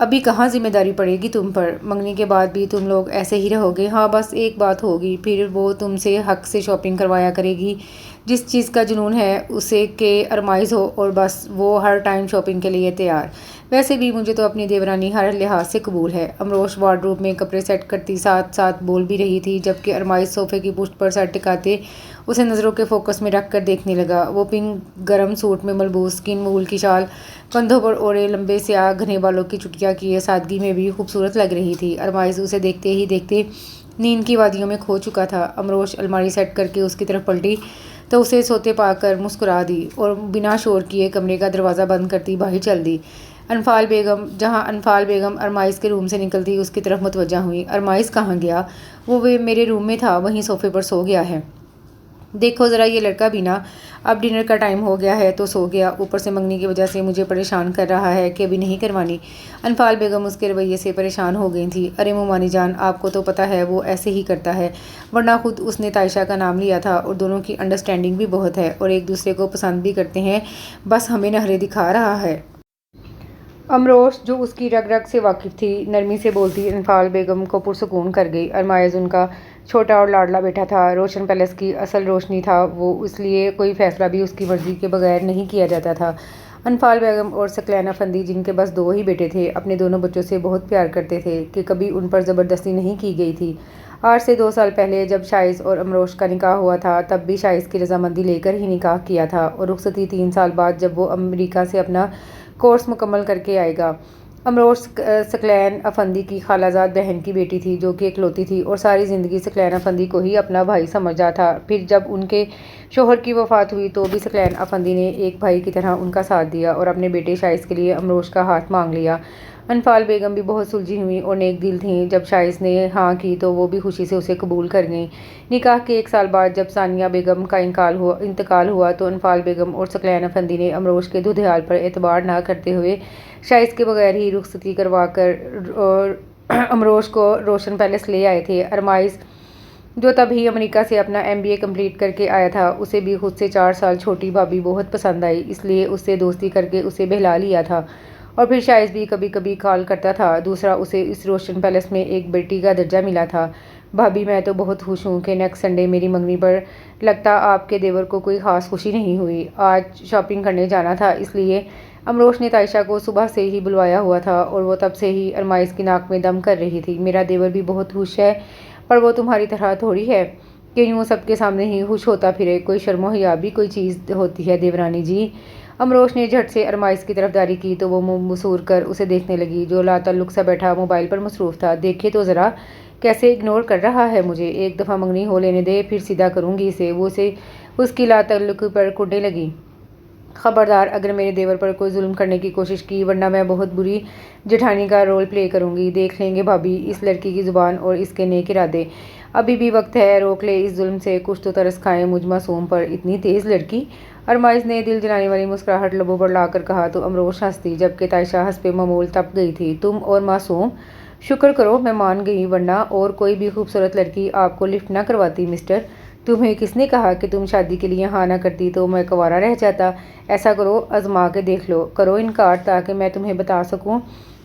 ابھی کہاں ذمہ داری پڑے گی تم پر؟ منگنی کے بعد بھی تم لوگ ایسے ہی رہو گے؟ ہاں بس ایک بات ہوگی، پھر وہ تم سے حق سے شاپنگ کروایا کرے گی، جس چیز کا جنون ہے اسے کہ ارمائز ہو، اور بس وہ ہر ٹائم شاپنگ کے لیے تیار۔ ویسے بھی مجھے تو اپنی دیورانی ہر لحاظ سے قبول ہے۔ امروش وارڈروب میں کپڑے سیٹ کرتی ساتھ ساتھ بول بھی رہی تھی، جبکہ ارمائز صوفے کی پشت پر سر ٹکاتے اسے نظروں کے فوکس میں رکھ کر دیکھنے لگا۔ وہ پنک گرم سوٹ میں ملبوس سکن وول کی شال کندھوں پر اوڑھے لمبے سیاہ گھنے بالوں کی چٹیاں کیے سادگی میں بھی خوبصورت لگ رہی تھی۔ ارمائز اسے دیکھتے ہی دیکھتے نیند کی وادیوں میں کھو چکا تھا۔ امروش الماری سیٹ کر کے اس کی طرف پلٹی تو اسے سوتے پا کر مسکرا دی اور بنا شور کیے کمرے کا دروازہ بند کرتی باہر چل دی۔ جہاں انفال بیگم ارمائز کے روم سے نکلتی اس کی طرف متوجہ ہوئی۔ ارمائز کہاں گیا؟ وہ میرے روم میں تھا، وہیں صوفے پر سو گیا ہے۔ دیکھو ذرا یہ لڑکا بھی نا، اب ڈنر کا ٹائم ہو گیا ہے تو سو گیا، اوپر سے منگنی کی وجہ سے مجھے پریشان کر رہا ہے کہ ابھی نہیں کروانی۔ انفال بیگم اس کے رویے سے پریشان ہو گئی تھی۔ ارے مومانی جان، آپ کو تو پتہ ہے وہ ایسے ہی کرتا ہے، ورنہ خود اس نے تائشہ کا نام لیا تھا اور دونوں کی انڈرسٹینڈنگ بھی بہت ہے اور ایک دوسرے کو پسند بھی کرتے ہیں، بس ہمیں نخرے دکھا رہا ہے۔ امروش جو اس کی رگ رگ سے واقف تھی نرمی سے بولتی انفال بیگم کو پرسکون کر گئی۔ ارمائز ان کا چھوٹا اور لاڈلا بیٹا تھا، روشن پیلس کی اصل روشنی تھا وہ، اس لیے کوئی فیصلہ بھی اس کی مرضی کے بغیر نہیں کیا جاتا تھا۔ انفال بیگم اور ثقلین افندی، جن کے بس 2 ہی بیٹے تھے، اپنے دونوں بچوں سے بہت پیار کرتے تھے کہ کبھی ان پر زبردستی نہیں کی گئی تھی۔ آج سے 2 سال پہلے جب شائز اور امروش کا نکاح ہوا تھا تب بھی شائز کی رضامندی لے کر ہی نکاح کیا تھا، اور رخصتی 3 سال بعد جب وہ امریکہ سے اپنا کورس مکمل کر کے آئے گا۔ امروش ثقلین افندی کی خالہ زاد بہن کی بیٹی تھی جو کہ اکلوتی تھی، اور ساری زندگی ثقلین افندی کو ہی اپنا بھائی سمجھا تھا۔ پھر جب ان کے شوہر کی وفات ہوئی تو بھی ثقلین افندی نے ایک بھائی کی طرح ان کا ساتھ دیا اور اپنے بیٹے شائز کے لیے امروش کا ہاتھ مانگ لیا۔ انفال بیگم بھی بہت سلجھی ہوئیں اور نیک دل تھیں۔ جب شائز نے ہاں کی تو وہ بھی خوشی سے اسے قبول کر گئیں۔ نکاح کے 1 سال بعد جب ثانیہ بیگم کا انتقال ہوا تو انفال بیگم اور ثقلین افندی نے امروش کے دودھیال پر اعتبار نہ کرتے ہوئے شائز کے بغیر ہی رخصتی کروا کر امروش کو روشن پیلس لے آئے تھے۔ ارمائز جو تب ہی امریکہ سے اپنا MBA کمپلیٹ کر کے آیا تھا، اسے بھی خود سے 4 سال چھوٹی بھابھی بہت پسند آئی، اس لیے اس سے دوستی کر کے اسے بہلا لیا تھا۔ اور پھر شائز بھی کبھی کبھی کال کرتا تھا۔ دوسرا، اسے اس روشن پیلس میں ایک بیٹی کا درجہ ملا تھا۔ بھابھی میں تو بہت خوش ہوں کہ نیکسٹ سنڈے میری منگنی پر لگتا آپ کے دیور کو کوئی خاص خوشی نہیں ہوئی۔ آج شاپنگ کرنے جانا تھا، اس لیے امروش نے تائشہ کو صبح سے ہی بلوایا ہوا تھا اور وہ تب سے ہی ارمائز کی ناک میں دم کر رہی تھی۔ میرا دیور بھی بہت خوش ہے، پر وہ تمہاری طرح تھوڑی ہے کہ یوں سب کے سامنے ہی خوش ہوتا پھرے، کوئی شرم و حیا بھی کوئی چیز ہوتی ہے دیورانی جی۔ امروش نے جھٹ سے ارمائز کی طرف داری کی تو وہ منہ مسور کر اسے دیکھنے لگی، جو لا تعلق سا بیٹھا موبائل پر مصروف تھا۔ دیکھے تو ذرا کیسے اگنور کر رہا ہے مجھے، ایک دفعہ منگنی ہو لینے دے پھر سیدھا کروں گی اسے۔ وہ اسے اس کی لا تعلقی پر کڑنے لگی۔ خبردار اگر میرے دیور پر کوئی ظلم کرنے کی کوشش کی، ورنہ میں بہت بری جٹھانی کا رول پلے کروں گی۔ دیکھ لیں گے بھابھی اس لڑکی کی زبان اور اس کے نیک ارادے، ابھی بھی وقت ہے، روک لے اس ظلم سے، کچھ تو ترس کھائیں مجھ معصوم پر، اتنی تیز لڑکی۔ ارمائز نے دل جلانے والی مسکراہٹ لبوں پر لا کر کہا تو امروش ہنس دی، جبکہ تائشہ حسب معمول تپ گئی تھی۔ تم اور معصوم؟ شکر کرو میں مان گئی، ورنہ اور کوئی بھی خوبصورت لڑکی آپ کو لفٹ نہ کرواتی مسٹر۔ تمہیں کس نے کہا کہ تم شادی کے لیے ہاں نہ کرتی تو میں کنوارا رہ جاتا؟ ایسا کرو آزما کے دیکھ لو، کرو انکار تاکہ میں تمہیں بتا سکوں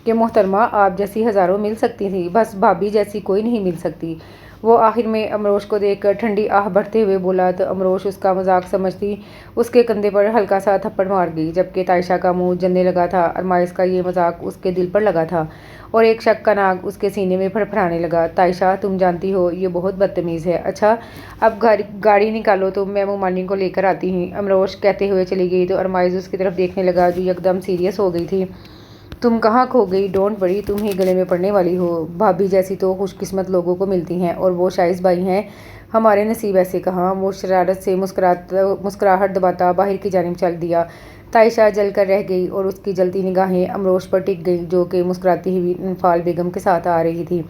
کہ محترمہ آپ جیسی ہزاروں مل سکتی تھیں، بس بھابھی جیسی کوئی نہیں مل سکتی۔ وہ آخر میں امروش کو دیکھ کر ٹھنڈی آہ بھرتے ہوئے بولا تو امروش اس کا مذاق سمجھتی اس کے کندھے پر ہلکا سا تھپڑ مار گئی، جبکہ تائشہ کا منہ جلنے لگا تھا۔ ارمائز کا یہ مذاق اس کے دل پر لگا تھا اور ایک شک کا ناگ اس کے سینے میں پھڑپھڑانے لگا۔ تائشہ تم جانتی ہو یہ بہت بدتمیز ہے۔ اچھا اب گاڑی نکالو تو میں مومانی کو لے کر آتی ہوں، امروش کہتے ہوئے چلی گئی تو ارمائز اس کی طرف دیکھنے لگا جو یکدم سیریس ہو گئی تھی۔ تم کہاں کھو گئی؟ ڈونٹ وری، تم ہی گلے میں پڑنے والی ہو، بھابھی جیسی تو خوش قسمت لوگوں کو ملتی ہیں، اور وہ شائز بھائی ہیں، ہمارے نصیب ایسے کہاں۔ وہ شرارت سے مسکراہٹ دباتا باہر کی جانب چل دیا۔ تائشہ جل کر رہ گئی اور اس کی جلتی نگاہیں امروش پر ٹک گئیں جو کہ مسکراتی ہوئی انفال بیگم کے ساتھ آ رہی تھی۔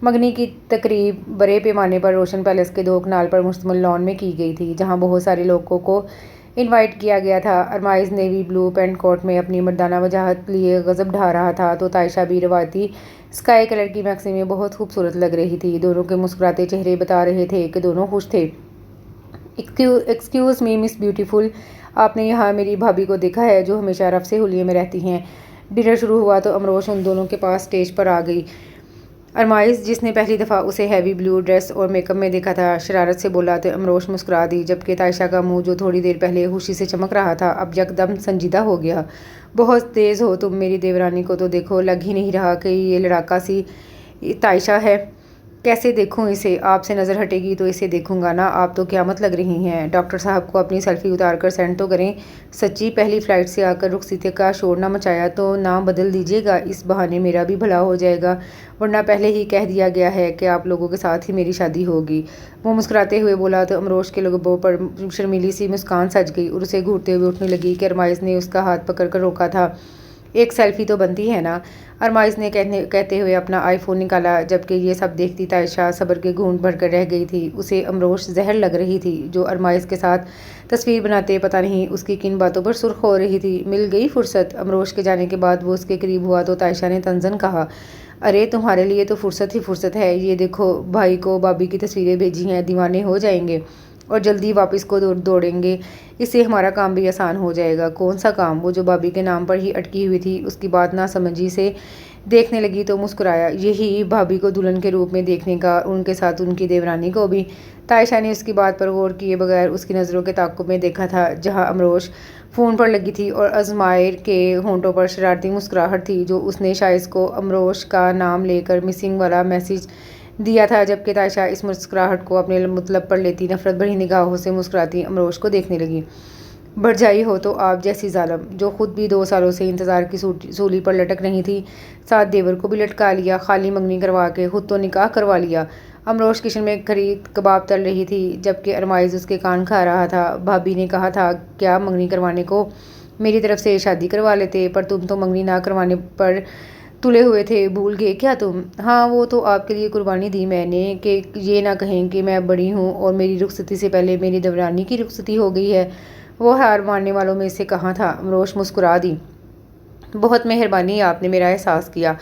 منگنی کی تقریب بڑے پیمانے پر روشن پیلس کے 2 کنال پر مشتمل لان میں کی گئی تھی، جہاں بہت سارے لوگوں کو انوائٹ کیا گیا تھا۔ ارمائز نیوی بلو پینٹ کوٹ میں اپنی مردانہ وجاہت لیے غضب ڈھا رہا تھا تو تائشہ بھی روایتی اسکائی کلر کی میکسی میں بہت خوبصورت لگ رہی تھی۔ دونوں کے مسکراتے چہرے بتا رہے تھے کہ دونوں خوش تھے۔ ایکسکیوز می مس بیوٹیفل، آپ نے یہاں میری بھابھی کو دیکھا ہے جو ہمیشہ رف سے حلیے میں رہتی ہیں؟ ڈنر شروع ہوا تو امروش ان دونوں کے پاس اسٹیج پر آ گئی۔ ارمائز، جس نے پہلی دفعہ اسے ہیوی بلو ڈریس اور میک اپ میں دیکھا تھا، شرارت سے بولا تو امروش مسکرا دی، جبکہ تائشہ کا منہ جو تھوڑی دیر پہلے خوشی سے چمک رہا تھا اب یکدم سنجیدہ ہو گیا۔ بہت تیز ہو تم، میری دیورانی کو تو دیکھو، لگ ہی نہیں رہا کہ یہ لڑاکا سی تائشہ ہے۔ کیسے دیکھوں اسے؟ آپ سے نظر ہٹے گی تو اسے دیکھوں گا نا، آپ تو قیامت لگ رہی ہیں۔ ڈاکٹر صاحب کو اپنی سیلفی اتار کر سینڈ تو کریں۔ سچی پہلی فلائٹ سے آ کر رخصتی کا شور نہ مچایا تو نام بدل دیجیے گا، اس بہانے میرا بھی بھلا ہو جائے گا، ورنہ پہلے ہی کہہ دیا گیا ہے کہ آپ لوگوں کے ساتھ ہی میری شادی ہوگی۔ وہ مسکراتے ہوئے بولا تو امروش کے لبوں پر شرمیلی سی مسکان سج گئی اور اسے گھورتے ہوئے اٹھنے لگی کہ ارمائز نے اس کا ہاتھ پکڑ کر روکا تھا۔ ایک سیلفی تو بنتی ہے نا، ارمائز نے کہتے ہوئے اپنا آئی فون نکالا، جبکہ یہ سب دیکھتی تائشہ صبر کے گھونٹ بھر کر رہ گئی تھی۔ اسے امروش زہر لگ رہی تھی، جو ارمائز کے ساتھ تصویر بناتے پتہ نہیں اس کی کن باتوں پر سرخ ہو رہی تھی۔ مل گئی فرصت؟ امروش کے جانے کے بعد وہ اس کے قریب ہوا تو تائشہ نے طنزاً کہا، ارے تمہارے لیے تو فرصت ہی فرصت ہے، یہ دیکھو بھائی کو بابی کی تصویریں بھیجی ہیں، دیوانے ہو جائیں گے اور جلدی واپس کو دوڑیں گے، اس سے ہمارا کام بھی آسان ہو جائے گا۔ کون سا کام؟ وہ جو بابی کے نام پر ہی اٹکی ہوئی تھی اس کی بات نہ سمجھی سے دیکھنے لگی تو مسکرایا، یہی بھابی کو دلہن کے روپ میں دیکھنے کا، ان کے ساتھ ان کی دیورانی کو بھی۔ تائشہ نے اس کی بات پر غور کیے بغیر اس کی نظروں کے تعاقب میں دیکھا تھا جہاں امروش فون پر لگی تھی اور ازمائر کے ہونٹوں پر شرارتی مسکراہٹ تھی جو اس نے شائز کو امروش کا نام لے کر مسنگ والا میسج دیا تھا، جبکہ تائشہ اس مسکراہٹ کو اپنے مطلب پر لیتی نفرت بھری نگاہوں سے مسکراتی امروش کو دیکھنے لگی۔ بھرجائی ہو تو آپ جیسی ظالم، جو خود بھی 2 سالوں سے انتظار کی سولی پر لٹک رہی تھی، ساتھ دیور کو بھی لٹکا لیا، خالی منگنی کروا کے خود تو نکاح کروا لیا۔ امروش کچن میں خرید کباب تل رہی تھی، جبکہ ارمائز اس کے کان کھا رہا تھا۔ بھابی نے کہا تھا کیا منگنی کروانے کو؟ میری طرف سے شادی کروا لیتے، پر تم تو منگنی نہ کروانے پر تلے ہوئے تھے، بھول گئے کیا تم؟ ہاں وہ تو آپ کے لیے قربانی دی میں نے کہ یہ نہ کہیں کہ میں بڑی ہوں اور میری رخصتی سے پہلے میری دیورانی کی رخصتی ہو گئی ہے۔ وہ ہار ماننے والوں میں سے کہاں تھا؟ امروش مسکرا دی، بہت مہربانی، آپ نے میرا احساس کیا،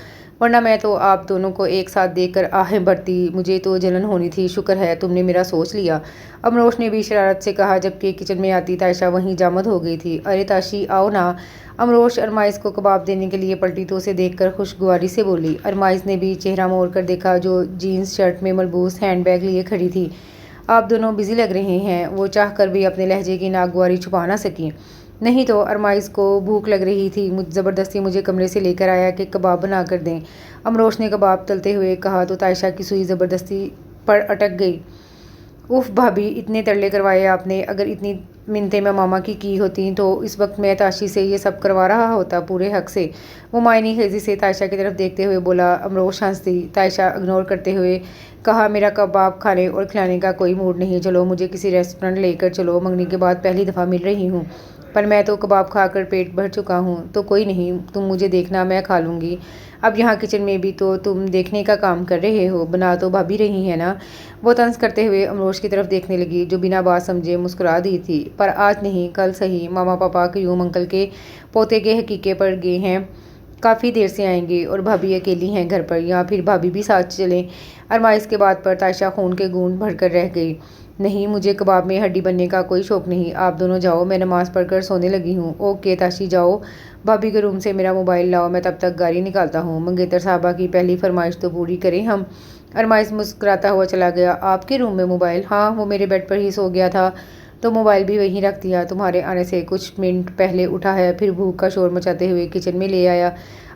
ورنہ میں تو آپ دونوں کو ایک ساتھ دیکھ کر آہیں بھرتی، مجھے تو جلن ہونی تھی، شکر ہے تم نے میرا سوچ لیا، امروش نے بھی شرارت سے کہا، جبکہ کچن میں آتی تائشہ وہیں جامد ہو گئی تھی۔ ارے تاشی آؤ نا۔ امروش ارمائز کو کباب دینے کے لیے پلٹی تو اسے دیکھ کر خوشگواری سے بولی۔ ارمائز نے بھی چہرہ موڑ کر دیکھا جو جینز شرٹ میں ملبوس ہینڈ بیگ لیے کھڑی تھی۔ آپ دونوں بزی لگ رہے ہیں، وہ چاہ کر بھی اپنے لہجے کی ناگواری چھپا نہ سکی۔ نہیں تو ارمائز کو بھوک لگ رہی تھی، زبردستی مجھے کمرے سے لے کر آیا کہ کباب بنا کر دیں، امروش نے کباب تلتے ہوئے کہا تو تائشہ کی سوئی زبردستی پر اٹک گئی۔ اف بھابی، اتنے ترلے کروائے آپ نے، اگر اتنی منتیں میں ماما کی ہوتیں تو اس وقت میں تاشی سے یہ سب کروا رہا ہوتا پورے حق سے۔ وہ معنی خیزی سے تائشہ کی طرف دیکھتے ہوئے بولا۔ امروش ہنس دی۔ تائشہ اگنور کرتے ہوئے کہا، میرا کباب کھانے اور کھلانے کا کوئی موڈ نہیں، چلو مجھے کسی ریسٹورنٹ لے کر چلو، منگنی کے بعد پہلی دفعہ مل رہی ہوں، پر میں تو کباب کھا کر پیٹ بھر چکا ہوں، تو کوئی نہیں، تم مجھے دیکھنا، میں کھا لوں گی۔ اب یہاں کچن میں بھی تو تم دیکھنے کا کام کر رہے ہو، بنا تو بھابی رہی ہیں نا۔ وہ طنز کرتے ہوئے امروش کی طرف دیکھنے لگی جو بنا بات سمجھے مسکرا دی تھی، پر آج نہیں کل صحیح، ماما پاپا قیوم انکل کے پوتے کے حقیقے پر گئے ہیں، کافی دیر سے آئیں گے اور بھابی اکیلی ہیں گھر پر، یا پھر بھابی بھی ساتھ چلیں۔ ارمائز کے بات پر تائشہ خون کے گھونٹ بھر کر رہ گئی۔ نہیں، مجھے کباب میں ہڈی بننے کا کوئی شوق نہیں، آپ دونوں جاؤ، میں نماز پڑھ کر سونے لگی ہوں۔ اوکے تاشی جاؤ، بھابی کے روم سے میرا موبائل لاؤ، میں تب تک گاڑی نکالتا ہوں، منگیتر صاحبہ کی پہلی فرمائش تو پوری کریں ہم۔ ارمائز مسکراتا ہوا چلا گیا۔ آپ کے روم میں موبائل؟ ہاں، وہ میرے بیڈ پر ہی سو گیا تھا تو موبائل بھی وہیں رکھ دیا، تمہارے آنے سے کچھ منٹ پہلے اٹھا ہے، پھر بھوک کا شور مچاتے ہوئے کچن میں لے آیا۔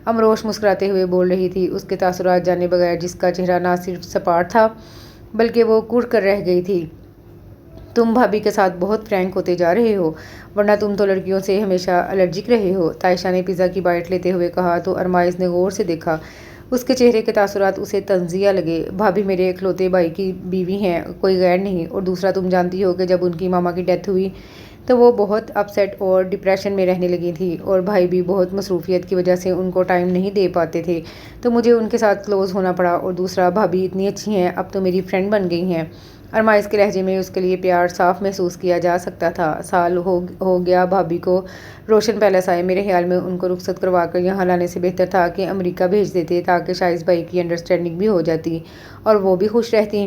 امروش مسکراتے ہوئے بول رہی تھی، اس کے تاثرات جانے بغیر، جس کا چہرہ نہ صرف سپاٹ تھا بلکہ وہ کڑ کر رہ گئی تھی۔ تم بھابی کے ساتھ بہت فرینک ہوتے جا رہے ہو، ورنہ تم تو لڑکیوں سے ہمیشہ الرجک رہے ہو، تائشہ نے پیزا کی بائٹ لیتے ہوئے کہا تو ارمائز نے غور سے دیکھا۔ اس کے چہرے کے تاثرات اسے طنزیہ لگے۔ بھابی میرے اکلوتے بھائی کی بیوی ہیں، کوئی غیر نہیں، اور دوسرا تم جانتی ہو کہ جب ان کی ماما کی ڈیتھ ہوئی تو وہ بہت اپسیٹ اور ڈپریشن میں رہنے لگی تھی، اور بھائی بھی بہت مصروفیت کی وجہ سے ان کو ٹائم نہیں دے پاتے تھے، تو مجھے ان کے ساتھ کلوز ہونا پڑا، اور دوسرا بھابی اتنی اچھی ہیں، اب تو میری فرینڈ بن گئی ہیں۔ ارمائز کے لہجے میں اس کے لیے پیار صاف محسوس کیا جا سکتا تھا۔ سال ہو گیا بھابی کو روشن پیلس آئے، میرے خیال میں ان کو رخصت کروا کر یہاں لانے سے بہتر تھا کہ امریکہ بھیج دیتے، تاکہ شائز بھائی کی انڈرسٹینڈنگ بھی ہو جاتی اور وہ بھی خوش رہتی۔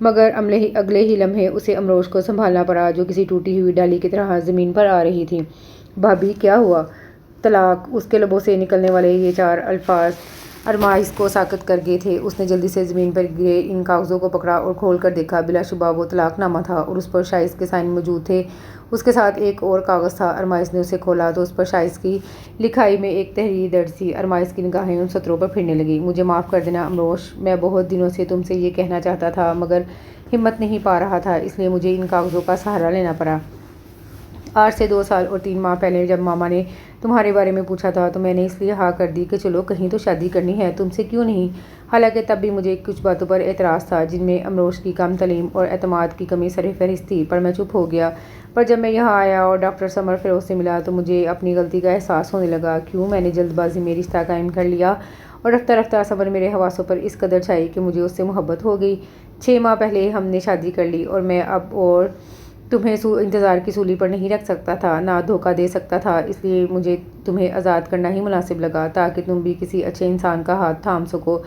مگر اگلے ہی لمحے اسے امروش کو سنبھالنا پڑا جو کسی ٹوٹی ہوئی ڈالی کی طرح زمین پر آ رہی تھی۔ بھابھی کیا ہوا؟ طلاق! اس کے لبوں سے نکلنے والے یہ 4 الفاظ ارمائز کو ساکت کر گئے تھے۔ اس نے جلدی سے زمین پر گرے ان کاغذوں کو پکڑا اور کھول کر دیکھا۔ بلا شبہ وہ طلاق نامہ تھا اور اس پر شائز کے سائن موجود تھے۔ اس کے ساتھ ایک اور کاغذ تھا۔ ارمائز نے اسے کھولا تو اس پر شائز کی لکھائی میں ایک تحریر درج تھی۔ ارمائز کی نگاہیں ان سطروں پر پھرنے لگیں۔ مجھے معاف کر دینا امروش، میں بہت دنوں سے تم سے یہ کہنا چاہتا تھا مگر ہمت نہیں پا رہا تھا، اس لیے مجھے ان کاغذوں کا سہارا لینا پڑا۔ آج سے 2 سال اور 3 ماہ پہلے جب ماما نے تمہارے بارے میں پوچھا تھا تو میں نے اس لیے ہاں کر دی کہ چلو کہیں تو شادی کرنی ہے، تم سے کیوں نہیں؟ حالانکہ تب بھی مجھے کچھ باتوں پر اعتراض تھا جن میں امروش کی کم تعلیم اور اعتماد کی کمی سر فہرست تھی، پر میں چپ ہو گیا۔ پر جب میں یہاں آیا اور ڈاکٹر سمر فیروز سے ملا تو مجھے اپنی غلطی کا احساس ہونے لگا۔ کیوں میں نے جلد بازی میں رشتہ قائم کر لیا اور رفتہ رفتہ سمر میرے حواسوں پر اس قدر چھائی کہ مجھے اس سے محبت ہو گئی۔ 6 ماہ پہلے ہم نے شادی کر لی اور میں اب اور تمہیں انتظار کی سولی پر نہیں رکھ سکتا تھا، نہ دھوکہ دے سکتا تھا، اس لیے مجھے تمہیں آزاد کرنا ہی مناسب لگا تاکہ تم بھی کسی اچھے انسان کا ہاتھ تھام سکو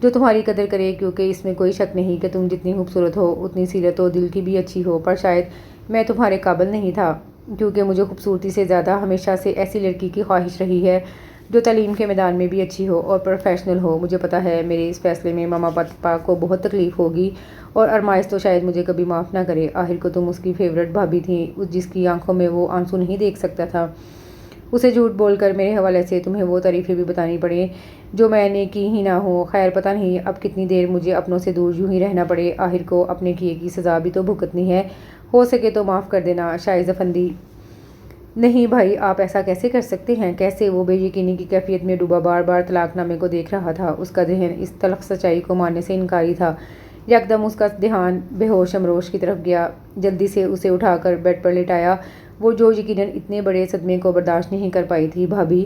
جو تمہاری قدر کرے، کیونکہ اس میں کوئی شک نہیں کہ تم جتنی خوبصورت ہو اتنی سیرت و دل کی بھی اچھی ہو، پر شاید میں تمہارے قابل نہیں تھا، کیونکہ مجھے خوبصورتی سے زیادہ ہمیشہ سے ایسی لڑکی کی خواہش رہی ہے جو تعلیم کے میدان میں بھی اچھی ہو اور پروفیشنل ہو۔ مجھے پتہ ہے میرے اس فیصلے میں ماما پاپا کو بہت تکلیف ہوگی اور ارمائز تو شاید مجھے کبھی معاف نہ کرے، آخر کو تم اس کی فیورٹ بھابھی تھیں جس کی آنکھوں میں وہ آنسو نہیں دیکھ سکتا تھا۔ اسے جھوٹ بول کر میرے حوالے سے تمہیں وہ تعریفیں بھی بتانی پڑیں جو میں نے کی ہی نہ ہوں۔ خیر پتہ نہیں اب کتنی دیر مجھے اپنوں سے دور یوں ہی رہنا پڑے، آخر کو اپنے کیے کی سزا بھی تو بھگتنی ہے، ہو سکے تو معاف کر دینا شائز افندی۔ نہیں بھائی، آپ ایسا کیسے کر سکتے ہیں؟ کیسے؟ وہ بے یقینی کی کیفیت میں ڈوبا بار بار طلاق نامے کو دیکھ رہا تھا۔ اس کا ذہن اس تلخ سچائی کو ماننے سے انکاری تھا۔ یکدم اس کا دھیان بے ہوش امروش کی طرف گیا۔ جلدی سے اسے اٹھا کر بیڈ پر لٹایا، وہ جو یقیناً اتنے بڑے صدمے کو برداشت نہیں کر پائی تھی۔ بھابھی!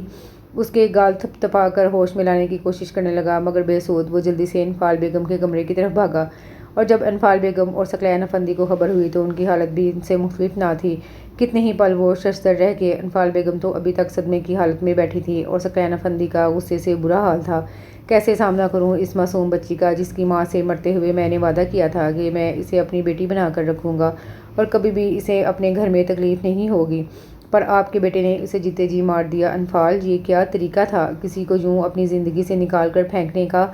اس کے گال تھپ تھپا کر ہوش میں لانے کی کوشش کرنے لگا مگر بے سود۔ وہ جلدی سے انفال بیگم کے کمرے کی طرف بھاگا اور جب انفال بیگم اور ثقلین افندی کو خبر ہوئی تو ان کی حالت بھی ان سے مختلف نہ تھی۔ کتنے ہی پل وہ ششدر رہ گئے۔ انفال بیگم تو ابھی تک صدمے کی حالت میں بیٹھی تھی اور ثقلین افندی کا غصے سے برا حال تھا۔ کیسے سامنا کروں اس معصوم بچی کا جس کی ماں سے مرتے ہوئے میں نے وعدہ کیا تھا کہ میں اسے اپنی بیٹی بنا کر رکھوں گا اور کبھی بھی اسے اپنے گھر میں تکلیف نہیں ہوگی، پر آپ کے بیٹے نے اسے جیتے جی مار دیا۔ انفال، یہ کیا طریقہ تھا کسی کو یوں اپنی زندگی سے نکال کر پھینکنے کا،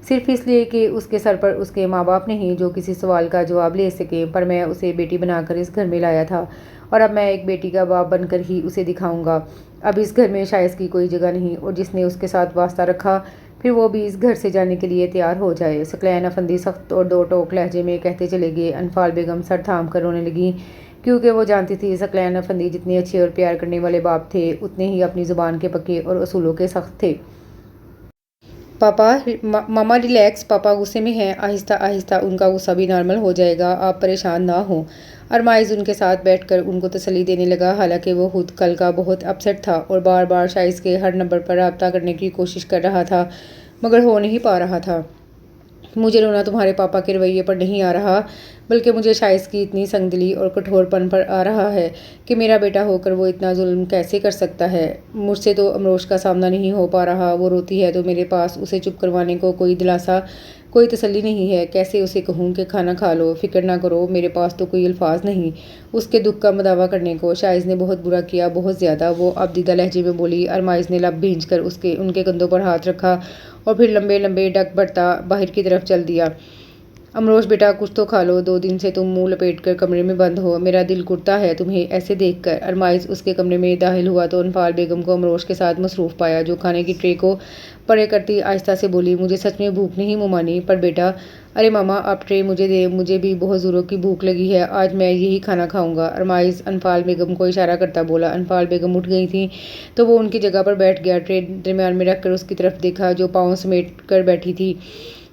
صرف اس لیے کہ اس کے سر پر اس کے ماں باپ نہیں جو کسی سوال کا جواب لے سکیں؟ پر میں اسے بیٹی بنا کر اس گھر میں لایا تھا اور اب میں ایک بیٹی کا باپ بن کر ہی اسے دکھاؤں گا۔ اب اس گھر میں شائز کی کوئی جگہ نہیں اور جس نے اس کے ساتھ واسطہ رکھا پھر وہ بھی اس گھر سے جانے کے لیے تیار ہو جائے۔ ثقلین افندی سخت اور دو ٹوک لہجے میں کہتے چلے گئے۔ انفال بیگم سر تھام کر رونے لگیں کیونکہ وہ جانتی تھی ثقلین افندی جتنے اچھے اور پیار کرنے والے باپ تھے اتنے ہی اپنی زبان کے پکے اور اصولوں کے سخت تھے۔ پاپا، ماما ریلیکس، پاپا غصے میں ہیں، آہستہ آہستہ ان کا غصہ بھی نارمل ہو جائے گا، آپ پریشان نہ ہوں۔ ارمائز ان کے ساتھ بیٹھ کر ان کو تسلی دینے لگا، حالانکہ وہ خود کل کا بہت اپسیٹ تھا اور بار بار شائز کے ہر نمبر پر رابطہ کرنے کی کوشش کر رہا تھا مگر ہو نہیں پا رہا تھا۔ مجھے رونا تمہارے پاپا کے رویے پر نہیں آ رہا بلکہ مجھے شائز کی اتنی سنگ دلی اور کٹھور پن پر آ رہا ہے کہ میرا بیٹا ہو کر وہ اتنا ظلم کیسے کر سکتا ہے۔ مجھ سے تو امروش کا سامنا نہیں ہو پا رہا، وہ روتی ہے تو میرے پاس اسے چپ کروانے کو کوئی دلاسا، کوئی تسلی نہیں ہے۔ کیسے اسے کہوں کہ کھانا کھا لو، فکر نہ کرو، میرے پاس تو کوئی الفاظ نہیں اس کے دکھ کا مداوع کرنے کو۔ شائز نے بہت برا کیا، بہت زیادہ، وہ ابدیدہ لہجے میں بولی۔ ارمائز نے لب بھینچ کر ان کے کندھوں پر ہاتھ رکھا اور پھر لمبے لمبے ڈگ بڑھتا باہر کی طرف چل دیا۔ امروش بیٹا کچھ تو کھا لو، 2 دن سے تم منہ لپیٹ کر کمرے میں بند ہو، میرا دل کرتا ہے تمہیں ایسے دیکھ کر۔ ارمائز اس کے کمرے میں داخل ہوا تو انفال بیگم کو امروش کے ساتھ مصروف پایا جو کھانے کی ٹرے کو پرے کرتی آہستہ سے بولی، مجھے سچ میں بھوک نہیں مومانی، پر بیٹا۔ ارے ماما آپ ٹرے مجھے دیں، مجھے بھی بہت زوروں کی بھوک لگی ہے، آج میں یہی کھانا کھاؤں گا۔ ارمائز انفال بیگم کو اشارہ کرتا بولا۔ انفال بیگم اٹھ گئی تھیں تو وہ ان کی جگہ پر بیٹھ گیا، ٹرے درمیان میں رکھ کر اس کی طرف دیکھا جو پاؤں سمیٹ کر بیٹھی تھی۔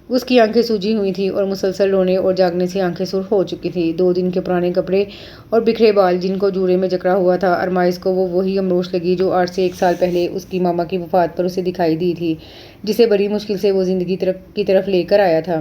اس کی آنکھیں سوجی ہوئی تھیں اور مسلسل رونے اور جاگنے سے آنکھیں سرخ ہو چکی تھیں۔ 2 دن کے پرانے کپڑے اور بکھرے بال جن کو جوڑے میں جکڑا ہوا تھا، ارمائز کو وہ وہی امروش لگی جو آج سے 1 سال پہلے اس کی ماما کی وفات پر اسے دکھائی دی تھی، جسے بڑی مشکل سے وہ زندگی کی طرف لے کر آیا تھا۔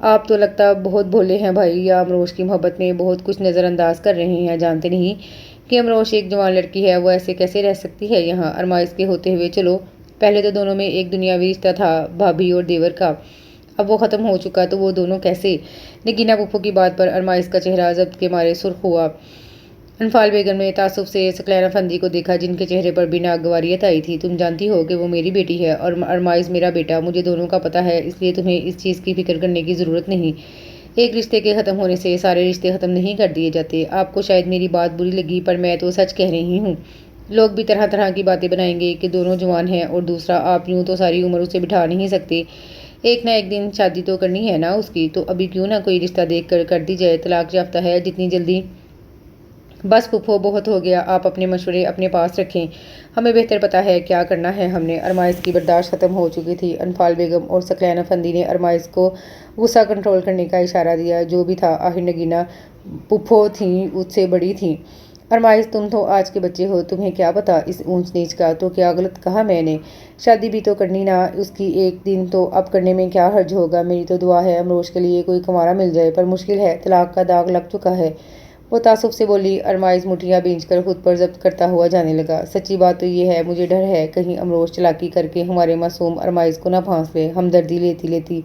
آپ تو لگتا بہت بھولے ہیں بھائی، یا امروش کی محبت میں بہت کچھ نظر انداز کر رہے ہیں۔ جانتے نہیں کہ امروش ایک جوان لڑکی ہے، وہ ایسے کیسے رہ سکتی ہے یہاں ارمائز کے ہوتے ہوئے؟ چلو پہلے تو دونوں میں ایک دنیاوی رشتہ تھا بھابھی اور دیور کا، اب وہ ختم ہو چکا تو وہ دونوں کیسے؟ نگینہ پھپھو کی بات پر ارمائز کا چہرہ ضبط کے مارے سرخ ہوا۔ انفال بیگم نے تعصب سے ثقلین افندی کو دیکھا، جن کے چہرے پر بھی ناگواریت آئی تھی۔ تم جانتی ہو کہ وہ میری بیٹی ہے اور ارمائز میرا بیٹا، مجھے دونوں کا پتہ ہے، اس لیے تمہیں اس چیز کی فکر کرنے کی ضرورت نہیں۔ ایک رشتے کے ختم ہونے سے سارے رشتے ختم نہیں کر دیے جاتے۔ آپ کو شاید میری بات بری لگی، پر میں تو سچ کہہ رہی ہوں۔ لوگ بھی طرح طرح کی باتیں بنائیں گے کہ دونوں جوان ہیں، اور دوسرا آپ یوں تو ساری عمر اسے بٹھا نہیں سکتے، ایک نہ ایک دن شادی تو کرنی ہے نا اس کی، تو ابھی کیوں نہ کوئی رشتہ دیکھ کر دی جائے۔ طلاق یافتہ ہے جتنی جلدی۔ بس پھپھو بہت ہو گیا، آپ اپنے مشورے اپنے پاس رکھیں، ہمیں بہتر پتہ ہے کیا کرنا ہے ہم نے۔ ارمائز کی برداشت ختم ہو چکی تھی۔ انفال بیگم اور ثقلین افندی نے ارمائز کو غصہ کنٹرول کرنے کا اشارہ دیا۔ جو بھی تھا آخر نگینہ پھپھو تھیں، اس سے بڑی تھیں۔ ارمائز تم تو آج کے بچے ہو، تمہیں کیا پتا اس اونچ نیچ کا؟ تو کیا غلط کہا میں نے؟ شادی بھی تو کرنی نا اس کی ایک دن، تو اب کرنے میں کیا حرج ہوگا؟ میری تو دعا ہے امروش کے لیے کوئی کنوارا مل جائے، پر مشکل ہے، طلاق کا داغ لگ چکا ہے، وہ تعصب سے بولی۔ ارمائز مٹھیاں بھینچ کر خود پر ضبط کرتا ہوا جانے لگا۔ سچی بات تو یہ ہے، مجھے ڈر ہے کہیں امروش چالاکی کر کے ہمارے معصوم ارمائز کو نہ پھانس لے۔ ہمدردی لیتی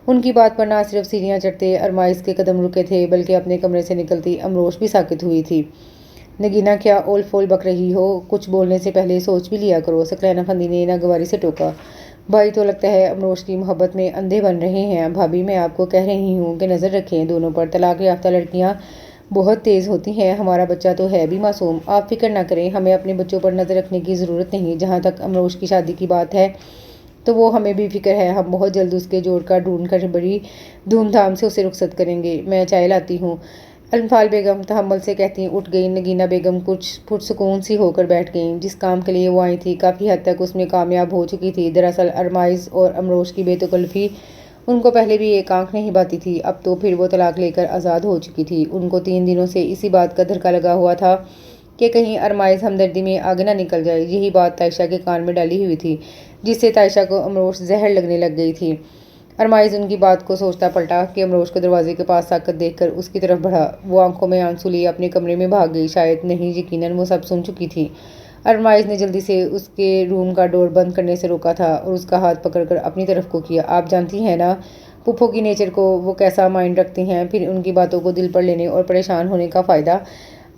ان کی بات پر نہ صرف سیڑھیاں چڑھتے ارمائز کے قدم رکے تھے، بلکہ اپنے کمرے سے نکلتی امروش بھی ساکت ہوئی تھی۔ نگینہ کیا اول فول بک رہی ہو؟ کچھ بولنے سے پہلے سوچ بھی لیا کرو، ثقلین افندی نے ناگواری سے ٹوکا۔ بھائی تو لگتا ہے امروش کی محبت میں اندھے بن رہے ہیں۔ بھابھی میں آپ کو کہہ رہی ہوں کہ نظر رکھیں دونوں پر، طلاق یافتہ لڑکیاں بہت تیز ہوتی ہیں، ہمارا بچہ تو ہے بھی معصوم۔ آپ فکر نہ کریں، ہمیں اپنے بچوں پر نظر رکھنے کی ضرورت نہیں۔ جہاں تک امروش کی شادی کی بات ہے تو وہ ہمیں بھی فکر ہے، ہم بہت جلد اس کے جوڑ کا ڈھونڈ کر بڑی دھوم دھام سے اسے رخصت کریں گے۔ میں چائے لاتی ہوں، انفال بیگم تحمل سے کہتی اٹھ گئی۔ نگینہ بیگم کچھ پرسکون سی ہو کر بیٹھ گئیں۔ جس کام کے لیے وہ آئی تھی کافی حد تک اس میں کامیاب ہو چکی تھی۔ دراصل ارمائز اور امروش کی بے تکلفی ان کو پہلے بھی ایک آنکھ نہیں بھاتی تھی، اب تو پھر وہ طلاق لے کر آزاد ہو چکی تھی۔ ان کو 3 دنوں سے اسی بات کا دھڑکا لگا ہوا تھا کہ کہیں ارمائز ہمدردی میں آگے نہ نکل جائے۔ یہی بات تائشہ کے کان میں ڈالی ہوئی تھی، جس سے تائشہ کو امروش زہر لگنے لگ گئی تھی۔ ارمائز ان کی بات کو سوچتا پلٹا کہ امروش کو دروازے کے پاس ساکت دیکھ کر اس کی طرف بڑھا۔ وہ آنکھوں میں آنسو لیے اپنے کمرے میں بھاگ گئی، شاید نہیں یقیناً وہ سب سن چکی تھی۔ ارمائز نے جلدی سے اس کے روم کا ڈور بند کرنے سے روکا تھا اور اس کا ہاتھ پکڑ کر اپنی طرف کو کیا۔ آپ جانتی ہیں نا پھپھو کی نیچر کو، وہ کیسا مائنڈ رکھتی ہیں، پھر ان کی باتوں کو دل پر لینے اور پریشان ہونے کا فائدہ؟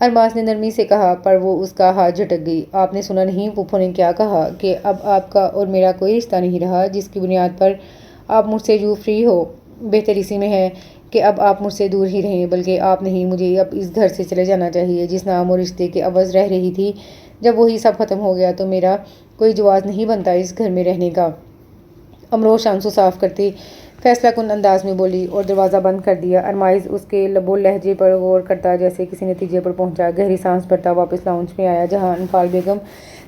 ارماس نے نرمی سے کہا، پر وہ اس کا ہاتھ جھٹک گئی۔ آپ نے سنا نہیں پھپھو نے کیا کہا؟ کہ اب آپ کا اور میرا کوئی رشتہ نہیں رہا، جس کی بنیاد پر آپ مجھ سے یوں فری ہو۔ بہتر اسی میں ہے کہ اب آپ مجھ سے دور ہی رہیں، بلکہ آپ نہیں، مجھے اب اس گھر سے چلے جانا چاہیے جس نام اور رشتے کے عوض رہ رہی تھی۔ جب وہی سب ختم ہو گیا تو میرا کوئی جواز نہیں بنتا اس گھر میں رہنے کا۔ امروش آنسو صاف کرتی فیصلہ کن انداز میں بولی اور دروازہ بند کر دیا۔ ارمائز اس کے لب و لہجے پر غور کرتا جیسے کسی نتیجے پر پہنچا، گہری سانس بھرتا واپس لاؤنج میں آیا جہاں انفال بیگم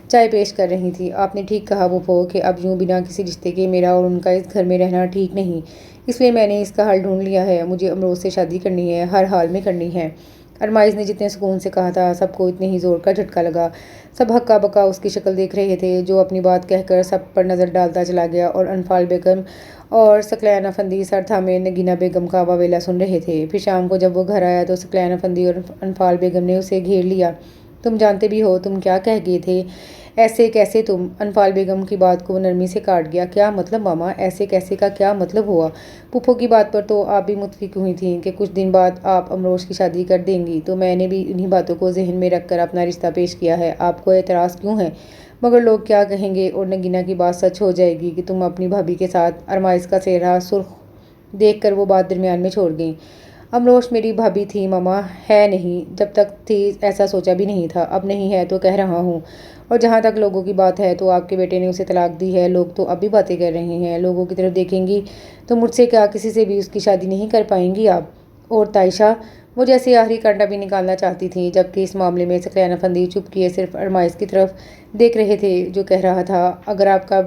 چائے پیش کر رہی تھی۔ آپ نے ٹھیک کہا پھپھو کہ اب یوں بنا کسی رشتے کے میرا اور ان کا اس گھر میں رہنا ٹھیک نہیں، اس لیے میں نے اس کا حل ڈھونڈ لیا ہے۔ مجھے امروز سے شادی کرنی ہے، ہر حال میں کرنی ہے۔ ارمائز نے جتنے سکون سے کہا تھا، سب کو اتنے ہی زور کا جھٹکا لگا۔ سب ہکا بکا اس کی شکل دیکھ رہے تھے، جو اپنی بات کہہ کر سب پر نظر ڈالتا چلا گیا، اور انفال بیگم اور ثقلین افندی سر تھامے نگینہ بیگم کا واویلا سن رہے تھے۔ پھر شام کو جب وہ گھر آیا تو ثقلین افندی اور انفال بیگم نے اسے گھیر لیا۔ تم جانتے بھی ہو تم کیا کہہ گئے تھے؟ ایسے کیسے تم؟ انفال بیگم کی بات کو وہ نرمی سے کاٹ گیا۔ کیا مطلب ماما؟ ایسے کیسے کا کیا مطلب ہوا؟ پھپھو کی بات پر تو آپ بھی متفق ہوئی تھیں کہ کچھ دن بعد آپ امروش کی شادی کر دیں گی، تو میں نے بھی انہی باتوں کو ذہن میں رکھ کر اپنا رشتہ پیش کیا ہے۔ آپ کو اعتراض کیوں ہے؟ مگر لوگ کیا کہیں گے؟ اور نگینہ کی بات سچ ہو جائے گی کہ تم اپنی بھابھی کے ساتھ؟ ارمائز کا چہرہ سرخ دیکھ کر وہ بات درمیان میں چھوڑ گئیں۔ امروش میری بھابھی تھی ماما، ہے نہیں، جب تک تھی ایسا سوچا بھی نہیں تھا، اب نہیں ہے تو کہہ رہا ہوں۔ اور جہاں تک لوگوں کی بات ہے تو آپ کے بیٹے نے اسے طلاق دی ہے، لوگ تو اب بھی باتیں کر رہے ہیں۔ لوگوں کی طرف دیکھیں گی تو مجھ سے کیا کسی سے بھی اس کی شادی نہیں کر پائیں گی آپ؟ اور تائشہ؟ وہ جیسے آخری کانٹا بھی نکالنا چاہتی تھیں، جبکہ اس معاملے میں ثقلین افندی چپ کیے صرف ارمائز کی طرف دیکھ رہے تھے، جو کہہ رہا تھا، اگر آپ کا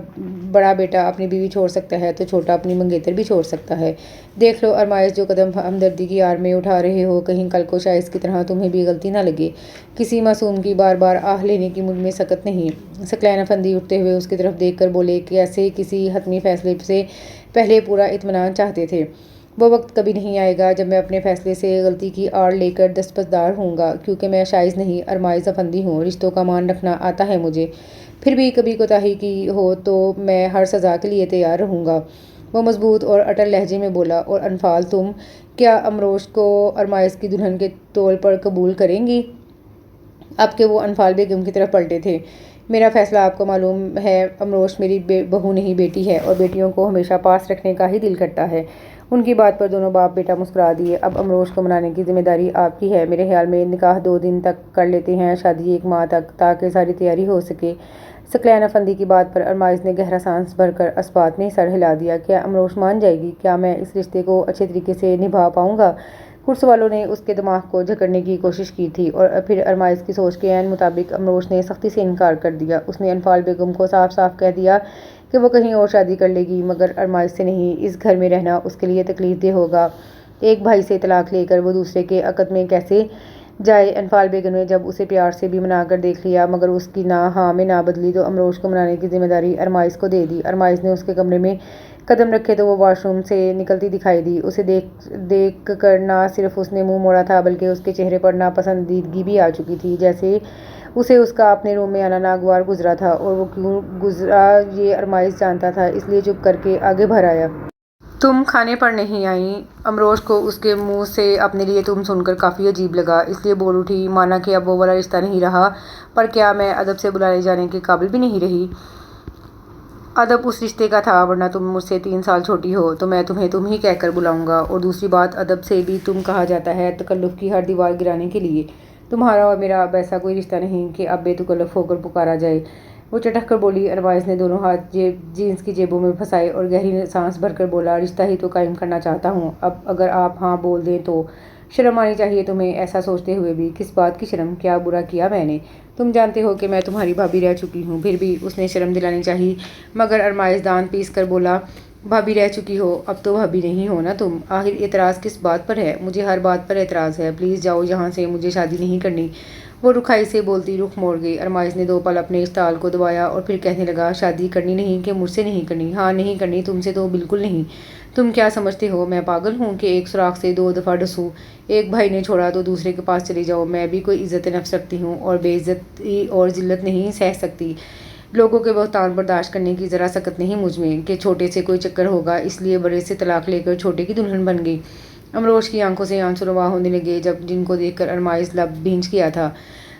بڑا بیٹا اپنی بیوی چھوڑ سکتا ہے تو چھوٹا اپنی منگیتر بھی چھوڑ سکتا ہے۔ دیکھ لو ارمائز، جو قدم ہمدردی کی آڑ میں اٹھا رہے ہو، کہیں کل کو شائز کی طرح تمہیں بھی غلطی نہ لگے۔ کسی معصوم کی بار بار آہ لینے کی مجھ میں سکت نہیں۔ ثقلین افندی اٹھتے ہوئے اس کی طرف دیکھ کر بولے کہ ایسے کسی حتمی فیصلے سے پہلے پورا اطمینان چاہتے تھے۔ وہ وقت کبھی نہیں آئے گا جب میں اپنے فیصلے سے غلطی کی آڑ لے کر دستبردار ہوں گا، کیونکہ میں شائز نہیں، ارمائز افندی ہوں، رشتوں کا مان رکھنا آتا ہے مجھے۔ پھر بھی کبھی کوتاہی کی ہو تو میں ہر سزا کے لیے تیار رہوں گا۔ وہ مضبوط اور اٹل لہجے میں بولا، اور انفال تم کیا امروش کو ارمائز کی دلہن کے طور پر قبول کریں گی؟ اب کہ وہ انفال بیگم کی طرف پلٹے تھے۔ میرا فیصلہ آپ کو معلوم ہے، امروش میری بہو نہیں بیٹی ہے، اور بیٹیوں کو ہمیشہ پاس رکھنے کا ہی دل کرتا ہے۔ ان کی بات پر دونوں باپ بیٹا مسکرا دیے۔ اب امروش کو منانے کی ذمہ داری آپ کی ہے۔ میرے خیال میں نکاح 2 دن تک کر لیتے ہیں، شادی 1 ماہ تک، تاکہ ساری تیاری ہو سکے۔ ثقلین افندی کی بات پر ارمائز نے گہرا سانس بھر کر اسبات میں سر ہلا دیا۔ کیا امروش مان جائے گی؟ کیا میں اس رشتے کو اچھے طریقے سے نبھا پاؤں گا؟ کچھ سوالوں نے اس کے دماغ کو جکڑنے کی کوشش کی تھی، اور پھر ارمائز کی سوچ کے عین مطابق امروش نے سختی سے انکار کر دیا۔ اس نے انفال بیگم کو صاف صاف کہہ دیا کہ وہ کہیں اور شادی کر لے گی، مگر ارمائز سے نہیں۔ اس گھر میں رہنا اس کے لیے تکلیف دہ ہوگا۔ ایک بھائی سے طلاق لے کر وہ دوسرے کے عقد میں کیسے جائے؟ انفال بیگم نے جب اسے پیار سے بھی منا کر دیکھ لیا، مگر اس کی نہ ہاں میں نہ بدلی، تو امروش کو منانے کی ذمہ داری ارمائز کو دے دی۔ ارمائز نے اس کے کمرے میں قدم رکھے تو وہ واش روم سے نکلتی دکھائی دی۔ اسے دیکھ کر نہ صرف اس نے منہ موڑا تھا، بلکہ اس کے چہرے پر ناپسندیدگی بھی آ چکی تھی، جیسے اسے اس کا اپنے روم میں آنا ناگوار گزرا تھا، اور وہ کیوں گزرا یہ ارمائز جانتا تھا، اس لیے چپ کر کے آگے بڑھ آیا۔ تم کھانے پر نہیں آئیں؟ امروش کو اس کے منہ سے اپنے لیے تم سن کر کافی عجیب لگا، اس لیے بول اٹھی، مانا کہ اب وہ والا رشتہ نہیں رہا، پر کیا میں ادب سے بلائے جانے کے قابل بھی نہیں رہی؟ ادب اس رشتے کا تھا، ورنہ تم مجھ سے 3 سال چھوٹی ہو، تو میں تمہیں تم ہی کہہ کر بلاؤں گا۔ اور دوسری بات، ادب سے بھی تم کہا جاتا ہے تکلف کی ہر دیوار گرانے کے لیے۔ تمہارا اور میرا اب ایسا کوئی رشتہ نہیں کہ اب بے تکلف ہو کر پکارا جائے۔ وہ چٹک کر بولی۔ ارمائز نے دونوں ہاتھ جینس کی جیبوں میں پھنسائے اور گہری سانس بھر کر بولا، رشتہ ہی تو قائم کرنا چاہتا ہوں۔ اب اگر آپ ہاں بول دیں تو شرم آنی چاہیے تمہیں، ایسا سوچتے ہوئے بھی۔ کس بات کی شرم؟ کیا برا کیا میں نے؟ تم جانتے ہو کہ میں تمہاری بھابھی رہ چکی ہوں۔ پھر بھی اس نے شرم دلانی چاہی، مگر ارمائز دانت پیس کر بولا، بھابھی رہ چکی ہو، اب تو بھابھی نہیں ہو نا تم۔ آخر اعتراض کس بات پر ہے؟ مجھے ہر بات پر اعتراض ہے، پلیز جاؤ یہاں سے، مجھے شادی نہیں کرنی۔ وہ رکھائی سے بولتی رخ موڑ گئی۔ ارمائز نے 2 پل اپنے اسٹال کو دبایا اور پھر کہنے لگا، شادی کرنی نہیں کہ مجھ سے نہیں کرنی؟ ہاں نہیں کرنی، تم سے تو بالکل نہیں۔ تم کیا سمجھتے ہو میں پاگل ہوں کہ ایک سوراخ سے 2 دفعہ ڈسوں؟ ایک بھائی نے چھوڑا تو دوسرے کے پاس چلی جاؤ؟ میں بھی کوئی عزت نفس رکھتی ہوں، اور بے عزتی اور ذلت نہیں سہ سکتی۔ لوگوں کے بہتان برداشت کرنے کی ذرا سکت نہیں مجھ میں کہ چھوٹے سے کوئی چکر ہوگا، اس لیے بڑے سے طلاق لے کر چھوٹے کی دلہن بن گئی۔ امروش کی آنکھوں سے آنسو رواں ہونے لگے، جن کو دیکھ کر ارمائز لب بھینچ گیا تھا۔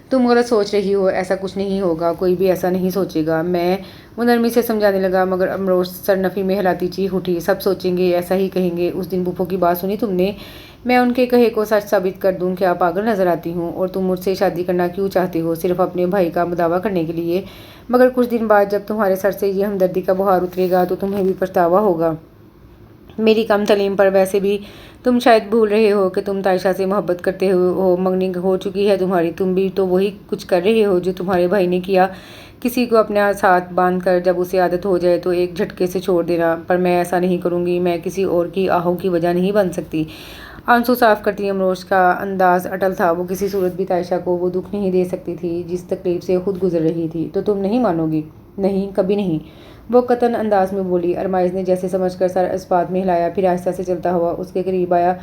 تم غلط سوچ رہی ہو، ایسا کچھ نہیں ہوگا، کوئی بھی ایسا نہیں سوچے گا۔ وہ نرمی سے سمجھانے لگا، مگر امروش سرنفی میں ہلاتی چیخ اٹھی، سب سوچیں گے، ایسا ہی کہیں گے۔ اس دن پھپھو کی بات سنی تم نے؟ میں ان کے کہے کو سچ ثابت کر دوں کیا پاگل نظر آتی ہوں؟ اور تم مجھ سے شادی کرنا کیوں چاہتے ہو؟ صرف اپنے بھائی کا دعویٰ کرنے کے لیے؟ مگر کچھ دن بعد جب تمہارے سر سے یہ ہمدردی کا بہار اترے گا تو تمہیں بھی پچھتاوا ہوگا۔ میری کم تعلیم پر ویسے بھی تم شاید بھول رہے ہو کہ تم تائشہ سے محبت کرتے ہو، منگنی ہو چکی ہے تمہاری، تم بھی تو وہی کچھ کر رہے ہو جو تمہارے بھائی نے کیا، کسی کو اپنے ساتھ باندھ کر جب اسے عادت ہو جائے تو ایک جھٹکے سے چھوڑ دینا۔ پر میں ایسا نہیں کروں گی، میں کسی اور کی آہوں کی وجہ نہیں بن سکتی۔ آنسو صاف کرتی امروش کا انداز اٹل تھا، وہ کسی صورت بھی تائشہ کو وہ دکھ نہیں دے سکتی تھی جس تکلیف سے خود گزر رہی تھی۔ تو تم نہیں مانو گی؟ نہیں، کبھی نہیں، وہ قطعاً انداز میں بولی۔ ارمائز نے جیسے سمجھ کر سر اسبات میں ہلایا، پھر آہستہ سے چلتا ہوا اس کے قریب آیا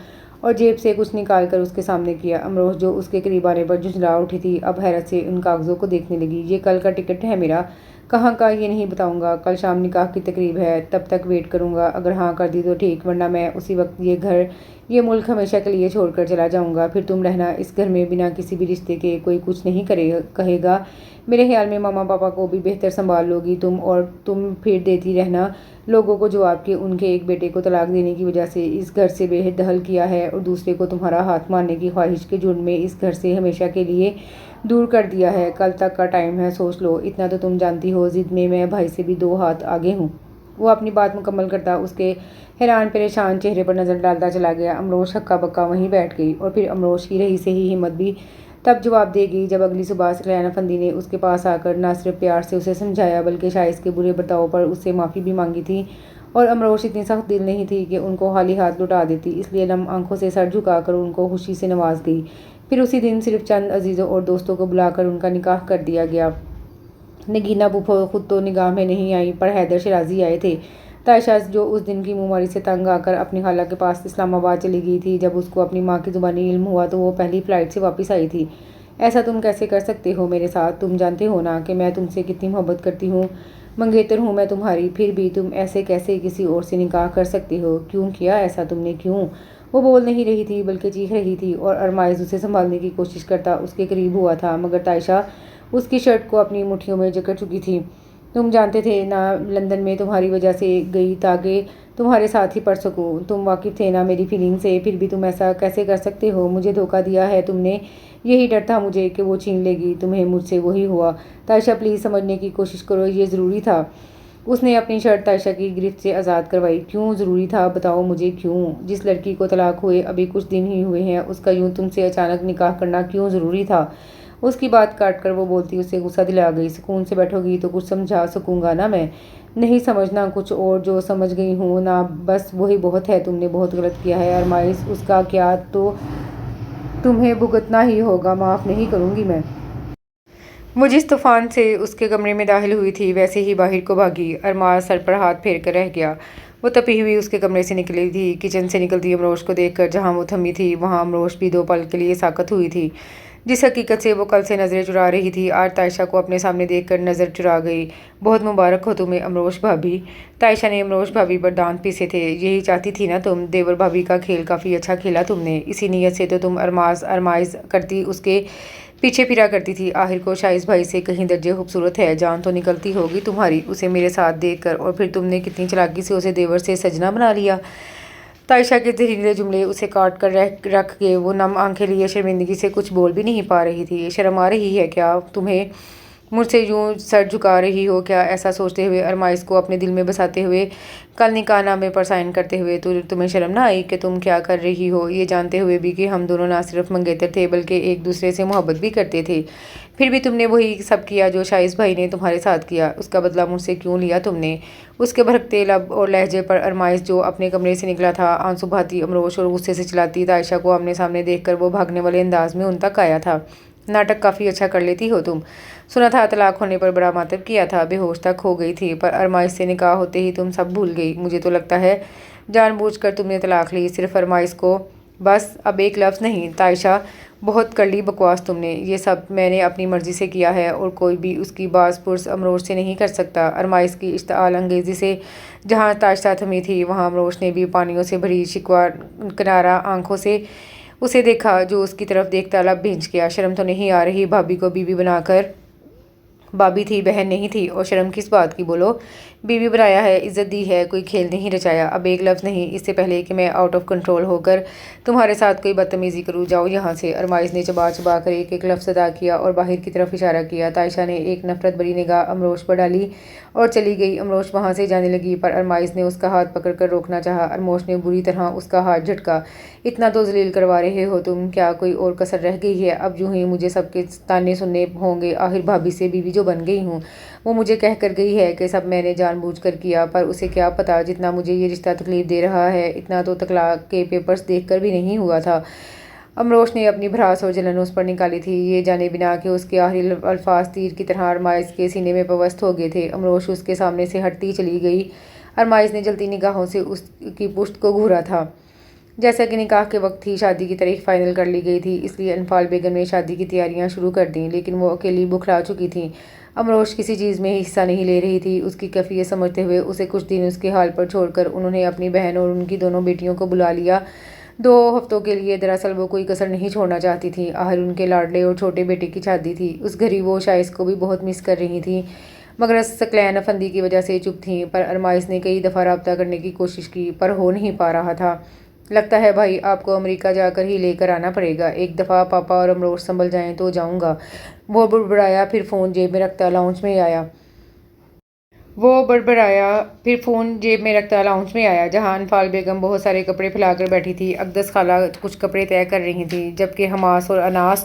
اور جیب سے کچھ نکال کر اس کے سامنے کیا۔ امروش جو اس کے قریب آنے پر جھنجھلا اٹھی تھی، اب حیرت سے ان کاغذوں کو دیکھنے لگی۔ یہ کل کا ٹکٹ ہے میرا۔ کہاں کا؟ یہ نہیں بتاؤں گا، کل شام نکاح کی تقریب ہے، تب تک ویٹ کروں گا، اگر ہاں کر دی تو ٹھیک، ورنہ میں اسی وقت یہ گھر یہ ملک ہمیشہ کے لیے چھوڑ کر چلا جاؤں گا۔ پھر تم رہنا اس گھر میں بنا کسی بھی رشتے کے، کوئی کچھ نہیں کہے گا۔ میرے خیال میں ماما پاپا کو بھی بہتر سنبھال لوگی تم، اور تم پھر دیتی رہنا لوگوں کو جواب کہ ان کے ایک بیٹے کو طلاق دینے کی وجہ سے اس گھر سے بے دخل کیا ہے، اور دوسرے کو تمہارا ہاتھ مارنے کی خواہش کے جرم میں اس گھر سے ہمیشہ کے لیے دور کر دیا ہے۔ کل تک کا ٹائم ہے، سوچ لو۔ اتنا تو تم جانتی ہو، ضد میں بھائی سے بھی 2 ہاتھ آگے ہوں۔ وہ اپنی بات مکمل کرتا اس کے حیران پریشان چہرے پر نظر ڈالتا چلا گیا۔ امروش ہکا بکا وہیں بیٹھ گئی، اور پھر امروش کی رہی سے ہی ہمت بھی تب جواب دے گی جب اگلی صبح ثقلین افندی نے اس کے پاس آ کر نہ صرف پیار سے اسے سمجھایا بلکہ شائز کے برے برتاؤ پر اس سے معافی بھی مانگی تھی، اور امروش اتنی سخت دل نہیں تھی کہ ان کو خالی ہاتھ لوٹا دیتی، اس لیے نم آنکھوں سے سر جھکا کر ان کو خوشی سے نواز گئی۔ پھر اسی دن صرف چند عزیزوں اور دوستوں کو بلا کر ان کا نکاح کر دیا گیا۔ نگینہ پھپھو خود تو نگاہ میں نہیں آئیں، پر حیدر شیرازی آئے تھے۔ تائشہ جو اس دن کی بیماری سے تنگ آ کر اپنی خالہ کے پاس اسلام آباد چلی گئی تھی، جب اس کو اپنی ماں کی زبانی علم ہوا تو وہ پہلی فلائٹ سے واپس آئی تھی۔ ایسا تم کیسے کر سکتے ہو میرے ساتھ؟ تم جانتے ہو نا کہ میں تم سے کتنی محبت کرتی ہوں، منگیتر ہوں میں تمہاری، پھر بھی تم ایسے کیسے کسی اور سے نکاح کر سکتے ہو؟ کیوں کیا ایسا تم نے، کیوں؟ وہ بول نہیں رہی تھی بلکہ چیخ رہی تھی اور ارمائز اسے سنبھالنے کی کوشش کرتا اس کے قریب ہوا تھا، مگر تائشہ اس کی شرٹ کو اپنی مٹھیوں میں جکڑ چکی تھی۔ تم جانتے تھے نا لندن میں تمہاری وجہ سے گئی تاکہ تمہارے ساتھ ہی پڑھ سکوں، تم واقف تھے نا میری فیلنگ سے، پھر بھی تم ایسا کیسے کر سکتے ہو؟ مجھے دھوکہ دیا ہے تم نے، یہی ڈر تھا مجھے کہ وہ چھین لے گی تمہیں مجھ سے، وہی ہوا۔ تائشہ پلیز سمجھنے کی کوشش کرو، یہ ضروری تھا۔ اس نے اپنی شرٹ تائشہ کی گرفت سے آزاد کروائی۔ کیوں ضروری تھا بتاؤ مجھے، کیوں؟ جس لڑکی کو طلاق ہوئے ابھی کچھ دن ہی ہوئے ہیں اس کا یوں تم سے اچانک نکاح کرنا کیوں ضروری تھا؟ اس کی بات کاٹ کر وہ بولتی اسے غصہ دلا گئی۔ سکون سے بیٹھو گی تو کچھ سمجھا سکوں گا نا میں، نہیں سمجھنا کچھ اور، جو سمجھ گئی ہوں نا بس وہی بہت ہے۔ تم نے بہت غلط کیا ہے ارمائز، اس کا کیا تو تمہیں بھگتنا ہی ہوگا، معاف نہیں کروں گی میں۔ وہ جس طوفان سے اس کے کمرے میں داخل ہوئی تھی ویسے ہی باہر کو بھاگی۔ ارماز سر پر ہاتھ پھیر کر رہ گیا۔ وہ تپی ہوئی اس کے کمرے سے نکلی تھی، کچن سے نکلتی امروش کو دیکھ کر جہاں وہ تھمی تھی وہاں امروش بھی 2 پل کے لیے ساکت ہوئی تھی۔ جس حقیقت سے وہ کل سے نظریں چرا رہی تھی آج تائشہ کو اپنے سامنے دیکھ کر نظر چرا گئی۔ بہت مبارک ہو تمہیں امروش بھابی۔ تائشہ نے امروش بھابی پر دانت پیسے تھے۔ یہی چاہتی تھی نا تم، دیور بھابی کا کھیل کافی اچھا کھیلا تم نے، اسی نیت سے تو تم ارمائز کرتی اس کے پیچھے پھرا کرتی تھی۔ آخر کو شائز بھائی سے کہیں درجے خوبصورت ہے، جان تو نکلتی ہوگی تمہاری اسے میرے ساتھ دیکھ کر، اور پھر تم نے کتنی چالاکی سے اسے دیور سے سجنا بنا لیا۔ تائشہ کے زہریلے جملے اسے کاٹ کر رکھ کے وہ نم آنکھیں لیے شرمندگی سے کچھ بول بھی نہیں پا رہی تھی۔ شرم آ رہی ہے کیا تمہیں؟ مجھ سے یوں سر جھکا رہی ہو کیا؟ ایسا سوچتے ہوئے ارمائز کو اپنے دل میں بساتے ہوئے کل نکاح نامے پر سائن کرتے ہوئے تو تمہیں شرم نہ آئی کہ تم کیا کر رہی ہو، یہ جانتے ہوئے بھی کہ ہم دونوں نہ صرف منگیتر تھے بلکہ ایک دوسرے سے محبت بھی کرتے تھے، پھر بھی تم نے وہی سب کیا جو شائز بھائی نے تمہارے ساتھ کیا۔ اس کا بدلہ مجھ سے کیوں لیا تم نے؟ اس کے بھڑکتے لب اور لہجے پر ارمائز جو اپنے کمرے سے نکلا تھا آنسو بہاتی امروش اور غصے سے چلاتی تائشہ کو آمنے سامنے دیکھ کر وہ بھاگنے والے انداز میں ان تک آیا تھا۔ ناٹک کافی اچھا کر لیتی ہو تم، سنا تھا طلاق ہونے پر بڑا ماتم کیا تھا، بے ہوش تک ہو گئی تھی، پر ارمائز سے نکاح ہوتے ہی تم سب بھول گئی۔ مجھے تو لگتا ہے جان بوجھ کر تم نے طلاق لی صرف ارمائز کو، بس اب ایک لفظ نہیں۔ تائشہ بہت کر لی بکواس تم نے، یہ سب میں نے اپنی مرضی سے کیا ہے اور کوئی بھی اس کی باز پرس امروش سے نہیں کر سکتا۔ ارمائز کی اشتعال انگیزی سے جہاں تائشہ تھمی تھی وہاں امروش نے بھی پانیوں سے بھری شکوہ کنارہ آنکھوں سے اسے دیکھا، جو اس کی طرف دیکھتا لب بھینچ گیا۔ شرم تو نہیں آ رہی بھابی کو بیوی بنا کر؟ بھابی تھی بہن نہیں تھی، اور شرم کس بات کی؟ بولو، بیوی بنایا ہے، عزت دی ہے، کوئی کھیل نہیں رچایا۔ اب ایک لفظ نہیں، اس سے پہلے کہ میں آؤٹ آف کنٹرول ہو کر تمہارے ساتھ کوئی بدتمیزی کروں، جاؤ یہاں سے۔ ارمائز نے چبا چبا کر ایک ایک لفظ ادا کیا اور باہر کی طرف اشارہ کیا۔ تائشہ نے ایک نفرت بھری نگاہ امروش پر ڈالی اور چلی گئی۔ امروش وہاں سے جانے لگی پر ارمائز نے اس کا ہاتھ پکڑ کر روکنا چاہا۔ امروش نے بری طرح اس کا ہاتھ جھٹکا۔ اتنا تو ذلیل کروا رہے ہو تم، کیا کوئی اور کسر رہ گئی ہے؟ اب یوں ہی مجھے سب کے تانے سننے ہوں گے، آخر بھابی سے بیوی جو بن گئی ہوں، وہ مجھے کہہ کر گئی ہے کہ سب میں نے جان بوجھ کر کیا، پر اسے کیا پتا جتنا مجھے یہ رشتہ تکلیف دے رہا ہے اتنا تو طلاق کے پیپرز دیکھ کر بھی نہیں ہوا تھا۔ امروش نے اپنی بھڑاس اور جلن اس پر نکالی تھی، یہ جانے بنا کہ اس کے آخری الفاظ تیر کی طرح ارمائز کے سینے میں پیوست ہو گئے تھے۔ امروش اس کے سامنے سے ہٹتی چلی گئی۔ ارمائز نے جلتی نگاہوں سے اس کی پشت کو گھورا تھا۔ جیسا کہ نکاح کے وقت ہی شادی کی تاریخ فائنل کر لی گئی تھی، اس لیے انفال بیگم نے شادی کی تیاریاں شروع کر دیں، لیکن وہ اکیلی بکھلا چکی تھیں۔ امروش کسی چیز میں حصہ نہیں لے رہی تھی۔ اس کی کیفیت سمجھتے ہوئے اسے کچھ دن اس کے حال پر چھوڑ کر انہوں نے اپنی بہن اور ان کی دونوں بیٹیوں کو بلا لیا 2 ہفتوں کے لیے۔ دراصل وہ کوئی کسر نہیں چھوڑنا چاہتی تھیں، آخر ان کے لاڈلے اور چھوٹے بیٹے کی شادی تھی۔ اس گھڑی وہ شائز کو بھی بہت مس کر رہی تھیں، مگر ثقلین افندی کی وجہ سے چپ تھیں۔ پر ارمائز نے کئی دفعہ رابطہ کرنے کی کوشش کی پر ہو نہیں پا رہا تھا۔ لگتا ہے بھائی آپ کو امریکہ جا کر ہی لے کر آنا پڑے گا، ایک دفعہ پاپا اور امروش سنبھل جائیں تو جاؤں گا، وہ بڑبڑایا، پھر فون جیب میں رکھتا لاؤنج میں آیا جہاں انفال بیگم بہت سارے کپڑے پھیلا کر بیٹھی تھی۔ اقدس خالہ کچھ کپڑے طے کر رہی تھیں، جبکہ حماس اور اناس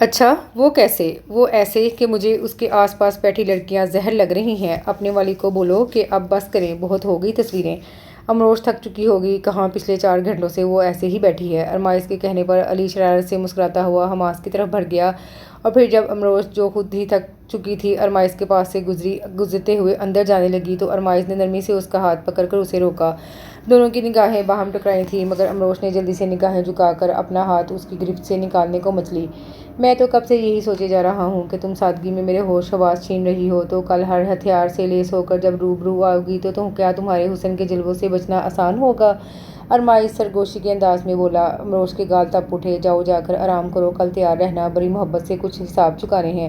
اچھا وہ کیسے؟ وہ ایسے کہ مجھے اس کے آس پاس بیٹھی لڑکیاں زہر لگ رہی ہیں۔ اپنے والد کو بولو کہ اب بس کریں، بہت ہو گئی تصویریں۔ امروش تھک چکی ہوگی، کہاں پچھلے 4 گھنٹوں سے وہ ایسے ہی بیٹھی ہے۔ ارمائز کے کہنے پر علی شرارت سے مسکراتا ہوا حماس کی طرف بڑھ گیا، اور پھر جب امروش جو خود ہی تھک چکی تھی ارمائز کے پاس سے گزرتے ہوئے اندر جانے لگی تو ارمائز نے نرمی سے اس کا ہاتھ پکڑ کر اسے روکا۔ دونوں کی نگاہیں باہم ٹکرائی تھیں، مگر امروش نے جلدی سے نگاہیں جھکا کر اپنا ہاتھ اس کی گرفت سے نکالنے کو مچلی۔ میں تو کب سے یہی سوچے جا رہا ہوں کہ تم سادگی میں میرے ہوش حواس چھین رہی ہو، تو کل ہر ہتھیار سے لیس ہو کر جب روبرو آؤگی تو کیا تمہارے حسن کے جلووں سے بچنا آسان ہوگا؟ ارمائز سرگوشی کے انداز میں بولا۔ امروش کے گال تپ اٹھے۔ جاؤ جا کر آرام کرو، کل تیار رہنا، بڑی محبت سے کچھ حساب چکانے ہیں۔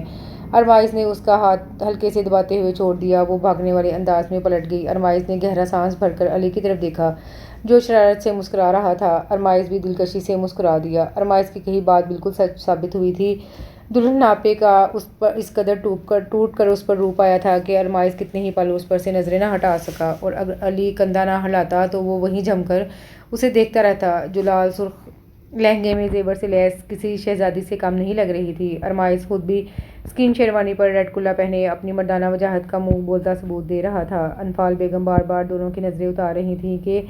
ارمائز نے اس کا ہاتھ ہلکے سے دباتے ہوئے چھوڑ دیا۔ وہ بھاگنے والے انداز میں پلٹ گئی۔ ارمائز نے گہرا سانس بھر کر علی کی طرف دیکھا جو شرارت سے مسکرا رہا تھا۔ ارمائز بھی دلکشی سے مسکرا دیا۔ ارمائز کی کہی بات بالکل سچ ثابت ہوئی تھی۔ دلہن ناپے کا اس قدر ٹوٹ کر اس پر رو پایا تھا کہ ارمائز کتنے ہی پل اس پر سے نظریں نہ ہٹا سکا، اور اگر علی کندھا نہ ہلاتا تو وہ وہیں جم کر اسے دیکھتا رہتا جو لال سرخ لہنگے میں زیور سے لیس کسی شہزادی سے کم نہیں لگ رہی تھی۔ ارمائز خود بھی اسکین شیروانی پر ریڈ کلا پہنے اپنی مردانہ وجاہت کا منہ بولتا ثبوت دے رہا تھا۔ انفال بیگم بار بار دونوں کی نظریں اتار رہی تھیں کہ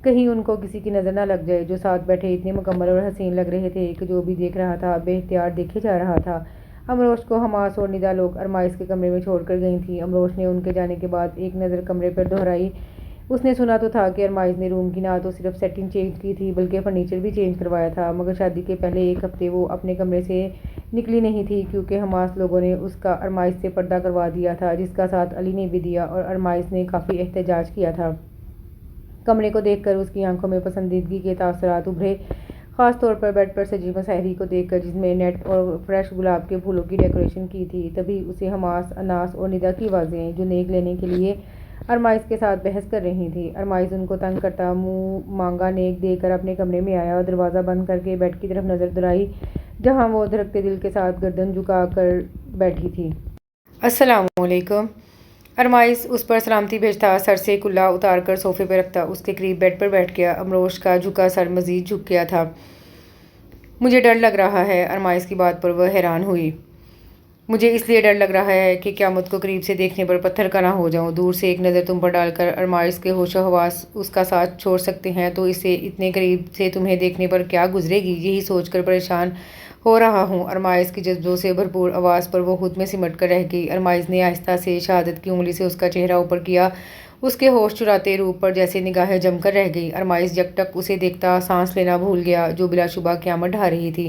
کہیں ان کو کسی کی نظر نہ لگ جائے۔ جو ساتھ بیٹھے اتنے مکمل اور حسین لگ رہے تھے کہ جو بھی دیکھ رہا تھا بے اختیار دیکھے جا رہا تھا۔ امروش کو حماس اور ندا لوگ ارمائز کے کمرے میں چھوڑ کر گئی تھیں۔ امروش نے ان کے جانے کے بعد ایک نظر کمرے پر دہرائی۔ اس نے سنا تو تھا کہ ارمائز نے روم کی نہ تو صرف سیٹنگ چینج کی تھی بلکہ فرنیچر بھی چینج کروایا تھا، مگر شادی کے پہلے ایک ہفتے وہ اپنے کمرے سے نکلی نہیں تھی کیونکہ حماس لوگوں نے اس کا ارمائز سے پردہ کروا دیا تھا، جس کا ساتھ علی نے بھی دیا اور ارمائز نے کافی احتجاج کیا تھا۔ کمرے کو دیکھ کر اس کی آنکھوں میں پسندیدگی کے تاثرات ابھرے، خاص طور پر بیڈ پر سجی مسحری کو دیکھ کر جس میں نیٹ اور فریش گلاب کے پھولوں کی ڈیکوریشن کی تھی۔ تبھی اسے حماس، اناس اور ندا کی آوازیں جو نیک لینے کے لیے ارمائز کے ساتھ بحث کر رہی تھیں۔ ارمائز ان کو تنگ کرتا منہ مانگا نیک دے کر اپنے کمرے میں آیا اور دروازہ بند کر کے بیڈ کی طرف نظر دوڑائی جہاں وہ دھڑکتے دل کے ساتھ گردن جھکا کر بیٹھی تھی۔ السلام علیکم۔ ارمائز اس پر سلامتی بھیجتا سر سے کلا اتار کر صوفے پہ رکھتا اس کے قریب بیڈ پر بیٹھ گیا۔ امروش کا جھکا سر مزید جھک گیا تھا۔ مجھے ڈر لگ رہا ہے۔ ارمائز کی بات پر وہ حیران ہوئی۔ مجھے اس لیے ڈر لگ رہا ہے کہ قیامت کو قریب سے دیکھنے پر پتھر کا نہ ہو جاؤں۔ دور سے ایک نظر تم پر ڈال کر ارمائز کے ہوش و حواس اس کا ساتھ چھوڑ سکتے ہیں، تو اسے اتنے قریب سے تمہیں دیکھنے پر کیا گزرے گی؟ یہی سوچ کر پریشان ہو رہا ہوں۔ ارمائز کی جذبوں سے بھرپور آواز پر وہ خود میں سمٹ کر رہ گئی۔ ارمائز نے آہستہ سے شہادت کی انگلی سے اس کا چہرہ اوپر کیا۔ اس کے ہوش چراتے روپ پر جیسے نگاہیں جم کر رہ گئی۔ ارمائز یک ٹک اسے دیکھتا سانس لینا بھول گیا جو بلا شبہ قیامت ڈھا رہی تھی۔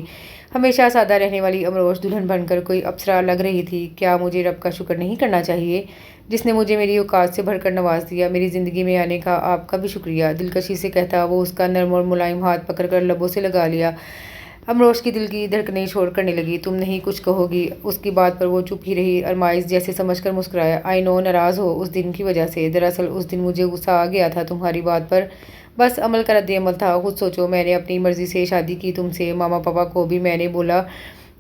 ہمیشہ سادہ رہنے والی امروش دلہن بن کر کوئی اپسرا لگ رہی تھی۔ کیا مجھے رب کا شکر نہیں کرنا چاہیے جس نے مجھے میری اوقات سے بڑھ کر نواز دیا؟ میری زندگی میں آنے کا آپ کا بھی شکریہ، دلکشی سے کہتا وہ اس کا نرم اور ملائم ہاتھ پکڑ کر لبوں سے لگا لیا۔ امروش کی دل کی دھڑکنیں شور کرنے لگی۔ تم نہیں کچھ کہو گی؟ اس کی بات پر وہ چپ ہی رہی۔ ارمائز جیسے سمجھ کر مسکرایا۔ آئی نو ناراض ہو اس دن کی وجہ سے، دراصل اس دن مجھے غصہ آ گیا تھا تمہاری بات پر، بس عمل کا رد عمل تھا۔ خود سوچو، میں نے اپنی مرضی سے شادی کی تم سے، ماما پاپا کو بھی میں نے بولا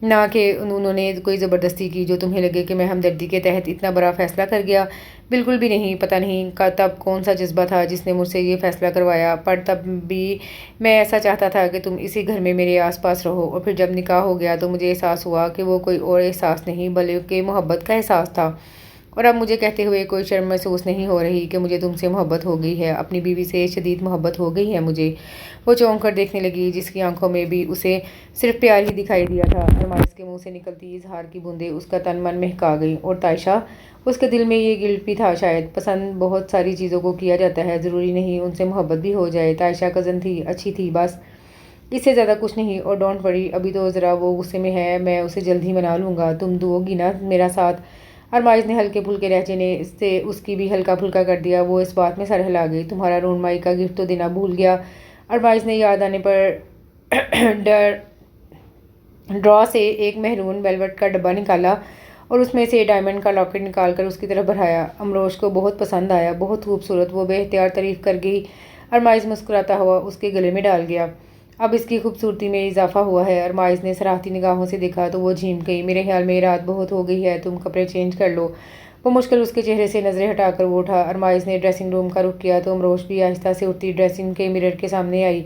نہ کہ انہوں نے کوئی زبردستی کی جو تمہیں لگے کہ میں ہمدردی کے تحت اتنا بڑا فیصلہ کر گیا۔ بالکل بھی نہیں۔ پتہ نہیں تب کون سا جذبہ تھا جس نے مجھ سے یہ فیصلہ کروایا، پر تب بھی میں ایسا چاہتا تھا کہ تم اسی گھر میں میرے آس پاس رہو، اور پھر جب نکاح ہو گیا تو مجھے احساس ہوا کہ وہ کوئی اور احساس نہیں بلکہ محبت کا احساس تھا، اور اب مجھے کہتے ہوئے کوئی شرم محسوس نہیں ہو رہی کہ مجھے تم سے محبت ہو گئی ہے، اپنی بیوی سے شدید محبت ہو گئی ہے مجھے۔ وہ چونک کر دیکھنے لگی، جس کی آنکھوں میں بھی اسے صرف پیار ہی دکھائی دیا تھا۔ ارمائز کے منہ سے نکلتی اظہار کی بوندیں اس کا تن من مہکا گئیں۔ اور تائشہ؟ اس کے دل میں یہ گلٹ بھی تھا شاید۔ پسند بہت ساری چیزوں کو کیا جاتا ہے، ضروری نہیں ان سے محبت بھی ہو جائے۔ تائشہ کزن تھی، اچھی تھی، بس اس سے زیادہ کچھ نہیں۔ اور ڈونٹ وری، ابھی تو ذرا وہ غصے میں ہے، میں اسے جلد ہی منا لوں گا، تم دو گی نا میرا ساتھ؟ ارمائز نے ہلکے پھلکے لہجے نے اس کی بھی ہلکا پھلکا کر دیا۔ وہ اس بات میں سر ہلا گئی۔ تمہارا رونمائی کا گفٹ تو دینا بھول گیا۔ ارمائز نے یاد آنے پر ڈرا سے ایک میرون ویلوٹ کا ڈبہ نکالا اور اس میں سے ڈائمنڈ کا لاکٹ نکال کر اس کی طرف بڑھایا۔ امروش کو بہت پسند آیا، بہت خوبصورت، وہ بے اختیار تعریف کر گئی۔ ارمائز مسکراتا ہوا اس کے گلے میں ڈال گیا۔ اب اس کی خوبصورتی میں اضافہ ہوا ہے۔ ارمائز نے سراہتی نگاہوں سے دیکھا تو وہ جھیم گئی۔ میرے خیال میں رات بہت ہو گئی ہے، تم کپڑے چینج کر لو۔ وہ مشکل اس کے چہرے سے نظریں ہٹا کر وہ اٹھا۔ ارمائز نے ڈریسنگ روم کا رخ کیا تو امروش بھی آہستہ سے اٹھتی ڈریسنگ کے مرر کے سامنے آئی۔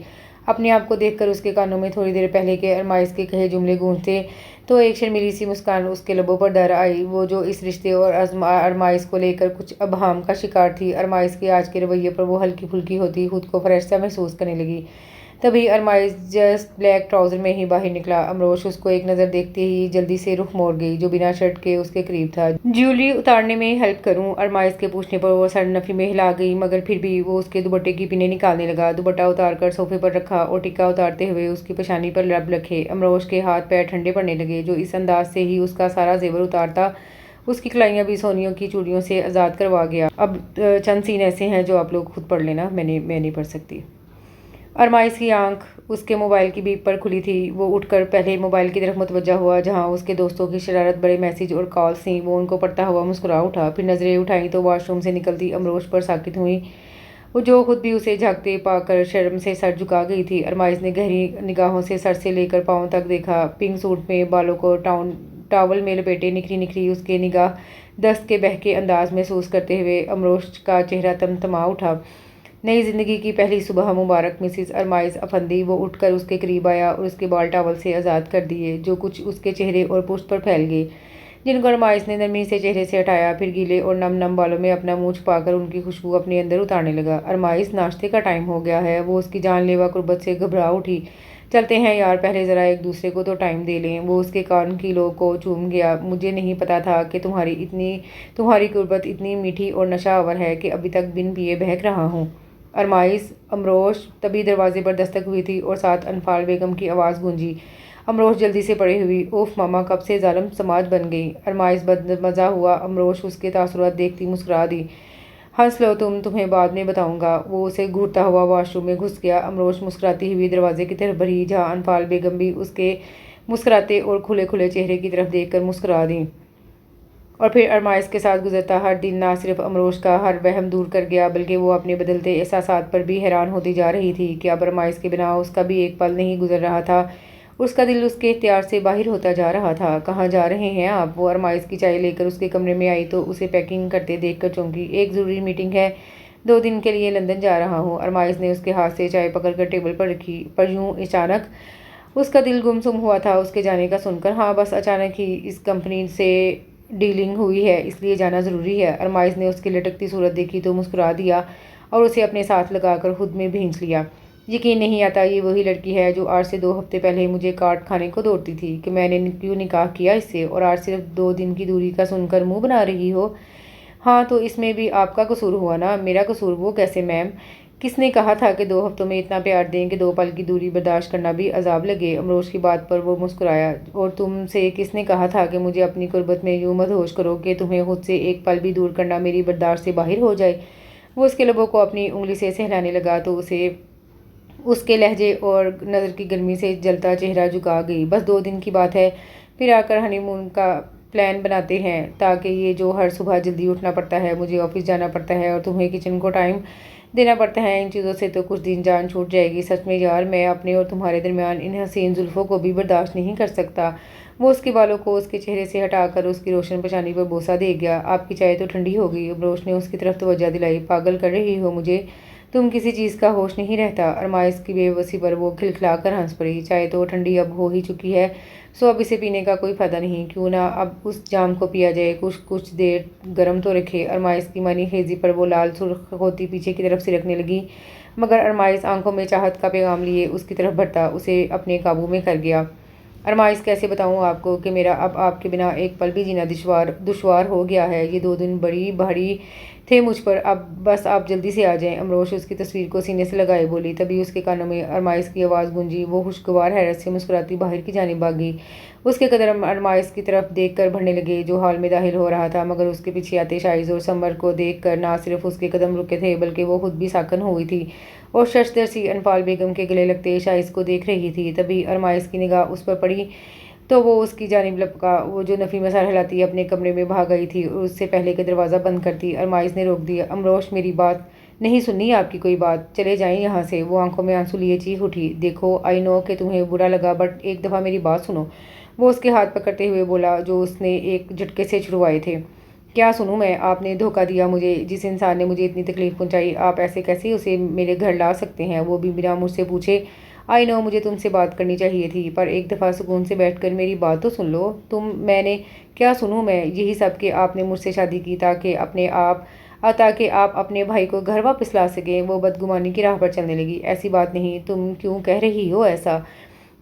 اپنے آپ کو دیکھ کر اس کے کانوں میں تھوڑی دیر پہلے کے ارمائز کے کہے جملے گونجتے تو ایک شرمیلی سی مسکان اس کے لبوں پر در آئی، وہ جو اس رشتے اور ارمائز کو لے کر کچھ ابہام کا شکار تھی۔ ارمائز کے آج کے رویے پر وہ ہلکی پھلکی ہوتی خود کو فریش سا محسوس کرنے لگی۔ تبھی ارمائز جسٹ بلیک ٹراؤزر میں ہی باہر نکلا۔ امروش اس کو ایک نظر دیکھتے ہی جلدی سے رخ موڑ گئی، جو بنا شرٹ کے اس کے قریب تھا۔ جیولری اتارنے میں ہیلپ کروں؟ ارمائز کے پوچھنے پر وہ سر نفی میں ہلا گئی، مگر پھر بھی وہ اس کے دوپٹے کی پنیں نکالنے لگا۔ دوپٹہ اتار کر صوفے پر رکھا اور ٹکا اتارتے ہوئے اس کی پیشانی پر لب رکھے۔ امروش کے ہاتھ پیر ٹھنڈے پڑنے لگے، جو اس انداز سے ہی اس کا سارا زیور اتارتا اس کی کلائیاں بھی سونیوں کی چوڑیوں سے آزاد کروا گیا۔ اب چند سین ایسے ہیں جو آپ لوگ خود پڑھ لینا، میں نہیں پڑھ سکتی۔ ارمائز کی آنکھ اس کے موبائل کی بیپ پر کھلی تھی۔ وہ اٹھ کر پہلے موبائل کی طرف متوجہ ہوا جہاں اس کے دوستوں کی شرارت بڑے میسج اور کالز تھیں۔ وہ ان کو پڑھتا ہوا مسکرا اٹھا، پھر نظریں اٹھائیں تو واش روم سے نکلتی امروش پر ساکت ہوئی، جو خود بھی اسے جھانکتے پا کر شرم سے سر جھکا گئی تھی۔ ارمائز نے گہری نگاہوں سے سر سے لے کر پاؤں تک دیکھا۔ پنک سوٹ میں بالوں کو ٹاول میں لپیٹے نکھری نکھری اس کے نگاہ دست کے بہکے انداز محسوس کرتے ہوئے امروش کا چہرہ تمتما اٹھا۔ نئی زندگی کی پہلی صبح مبارک مسز ارمائز افندی۔ وہ اٹھ کر اس کے قریب آیا اور اس کے بال ٹاول سے آزاد کر دیے، جو کچھ اس کے چہرے اور پشت پر پھیل گئے، جن کو ارمائز نے نرمی سے چہرے سے ہٹایا، پھر گیلے اور نم نم بالوں میں اپنا منہ چھپا کر ان کی خوشبو اپنے اندر اتارنے لگا۔ ارمائز، ناشتے کا ٹائم ہو گیا ہے۔ وہ اس کی جان لیوا قربت سے گھبرا اٹھی۔ چلتے ہیں یار، پہلے ذرا ایک دوسرے کو تو ٹائم دے لیں۔ وہ اس کے کان کی لو کو چوم گیا۔ مجھے نہیں پتا تھا کہ تمہاری قربت اتنی میٹھی اور نشہ آور ہے کہ ابھی تک بن پیے بہک رہا ہوں۔ ارمائز، امروش۔ تبھی دروازے پر دستک ہوئی تھی اور ساتھ انفال بیگم کی آواز گونجی۔ امروش جلدی سے پڑی ہوئی، اوف ماما کب سے ظالم سماج بن گئی۔ ارمائز بدمزہ ہوا۔ امروش اس کے تاثرات دیکھتی مسکرا دی۔ ہنس لو تمہیں بعد میں بتاؤں گا۔ وہ اسے گھورتا ہوا واش روم میں گھس گیا۔ امروش مسکراتی ہوئی دروازے کی طرف بڑھی، جہاں انفال بیگم بھی اس کے مسکراتے اور کھلے کھلے چہرے کی طرف دیکھ کر مسکرا دیں۔ اور پھر ارمائز کے ساتھ گزرتا ہر دن نہ صرف امروش کا ہر وہم دور کر گیا، بلکہ وہ اپنے بدلتے احساسات پر بھی حیران ہوتی جا رہی تھی کہ اب ارمائز کے بنا اس کا بھی ایک پل نہیں گزر رہا تھا۔ اس کا دل اس کے اختیار سے باہر ہوتا جا رہا تھا۔ کہاں جا رہے ہیں آپ؟ وہ ارمائز کی چائے لے کر اس کے کمرے میں آئی تو اسے پیکنگ کرتے دیکھ کر چونکی۔ ایک ضروری میٹنگ ہے، 2 دن کے لیے لندن جا رہا ہوں۔ ارمائز نے اس کے ہاتھ سے چائے پکڑ کر ٹیبل پر رکھی، پر یوں اچانک اس کا دل گم سم ہوا تھا اس کے جانے کا سن کر۔ ہاں بس اچانک ہی اس کمپنی سے ڈیلنگ ہوئی ہے، اس لیے جانا ضروری ہے۔ ارمائز نے اس کی لٹکتی صورت دیکھی تو مسکرا دیا اور اسے اپنے ساتھ لگا کر خود میں بھینچ لیا۔ یقین نہیں آتا یہ وہی لڑکی ہے جو آج سے 2 ہفتے پہلے مجھے کاٹ کھانے کو دوڑتی تھی کہ میں نے کیوں نکاح کیا اس سے، اور آج صرف 2 دن کی دوری کا سن کر منہ بنا رہی ہو۔ ہاں تو اس میں بھی آپ کا قصور ہوا نا؟ میرا قصور؟ وہ کیسے میم؟ کس نے کہا تھا کہ 2 ہفتوں میں اتنا پیار دیں کہ 2 پل کی دوری برداشت کرنا بھی عذاب لگے؟ امروش کی بات پر وہ مسکرایا۔ اور تم سے کس نے کہا تھا کہ مجھے اپنی قربت میں یوں مدہوش کرو کہ تمہیں خود سے ایک پل بھی دور کرنا میری برداشت سے باہر ہو جائے؟ وہ اس کے لبوں کو اپنی انگلی سے سہلانے لگا تو اسے اس کے لہجے اور نظر کی گرمی سے جلتا چہرہ جھکا گئی۔ بس 2 دن کی بات ہے، پھر آ کر ہنی مون کا پلان بناتے ہیں، تاکہ یہ جو ہر صبح جلدی اٹھنا پڑتا ہے، مجھے آفس جانا پڑتا ہے اور تمہیں کچن کو ٹائم دینا پڑتا ہے، ان چیزوں سے تو کچھ دن جان چھوٹ جائے گی۔ سچ میں یار، میں اپنے اور تمہارے درمیان ان حسین زلفوں کو بھی برداشت نہیں کر سکتا۔ وہ اس کے بالوں کو اس کے چہرے سے ہٹا کر اس کی روشن پیشانی پر بوسہ دے گیا۔ آپ کی چائے تو ٹھنڈی ہو گئی۔ امروش نے اس کی طرف توجہ دلائی۔ پاگل کر رہی ہو مجھے؟ تم کسی چیز کا ہوش نہیں رہتا؟ ارمائز کی بے بسی پر وہ کھلکھلا کر ہنس پڑی۔ چائے تو ٹھنڈی اب ہو ہی چکی ہے، سو اب اسے پینے کا کوئی فائدہ نہیں، کیوں نہ اب اس جام کو پیا جائے، کچھ دیر گرم تو رکھے۔ ارمائز کی معنی خیزی پر وہ لال سرخ ہوتی پیچھے کی طرف سرکنے لگی، مگر ارمائز آنکھوں میں چاہت کا پیغام لیے اس کی طرف بڑھتا اسے اپنے قابو میں کر گیا۔ ارمائز، کیسے بتاؤں آپ کو کہ میرا اب آپ کے بنا ایک پل بھی جینا دشوار ہو گیا ہے۔ یہ 2 دن بڑی بھاری تھے مجھ پر، اب بس آپ جلدی سے آ جائیں۔ امروش اس کی تصویر کو سینے سے لگائے بولی۔ تبھی اس کے کانوں میں ارمائز کی آواز گونجی۔ وہ خوشگوار حیرت سے مسکراتی باہر کی جانب بھاگی۔ اس کے قدم ارمائز کی طرف دیکھ کر بڑھنے لگے، جو ہال میں داخل ہو رہا تھا، مگر اس کے پیچھے آتے شائز اور سمر کو دیکھ کر نہ صرف اس کے قدم رکے تھے، بلکہ وہ خود بھی ساکن ہوئی تھی اور ششدر سی انفال بیگم کے گلے لگتے شائز کو دیکھ رہی تھی۔ تبھی ارمائز کی نگاہ اس پر پڑی تو وہ اس کی جانب لپکا، وہ جو نفی میں سر ہلاتی اپنے کمرے میں بھاگ آئی تھی اور اس سے پہلے کہ دروازہ بند کرتی ارمائز نے روک دیا۔ امروش، میری بات نہیں سننی آپ کی کوئی بات؟ چلے جائیں یہاں سے۔ وہ آنکھوں میں آنسو لیے چیخ اٹھی۔ دیکھو آئی نو کہ تمہیں برا لگا، بٹ ایک دفعہ میری بات سنو، وہ اس کے ہاتھ پکڑتے ہوئے بولا، جو اس نے ایک جھٹکے سے چھڑوائے تھے۔ کیا سنوں میں؟ آپ نے دھوکہ دیا مجھے، جس انسان نے مجھے اتنی تکلیف پہنچائی، آپ ایسے کیسے اسے میرے گھر لا سکتے ہیں، وہ بھی بنا مجھ سے پوچھے؟ آئی نو مجھے تم سے بات کرنی چاہیے تھی، پر ایک دفعہ سکون سے بیٹھ کر میری بات تو سن لو۔ میں نے کیا سنوں میں؟ یہی سب کہ آپ نے مجھ سے شادی کی تاکہ آپ اپنے بھائی کو گھر واپس لا سکیں۔ وہ بدگمانی کی راہ پر چلنے لگی۔ ایسی بات نہیں، تم کیوں کہہ رہی ہو ایسا؟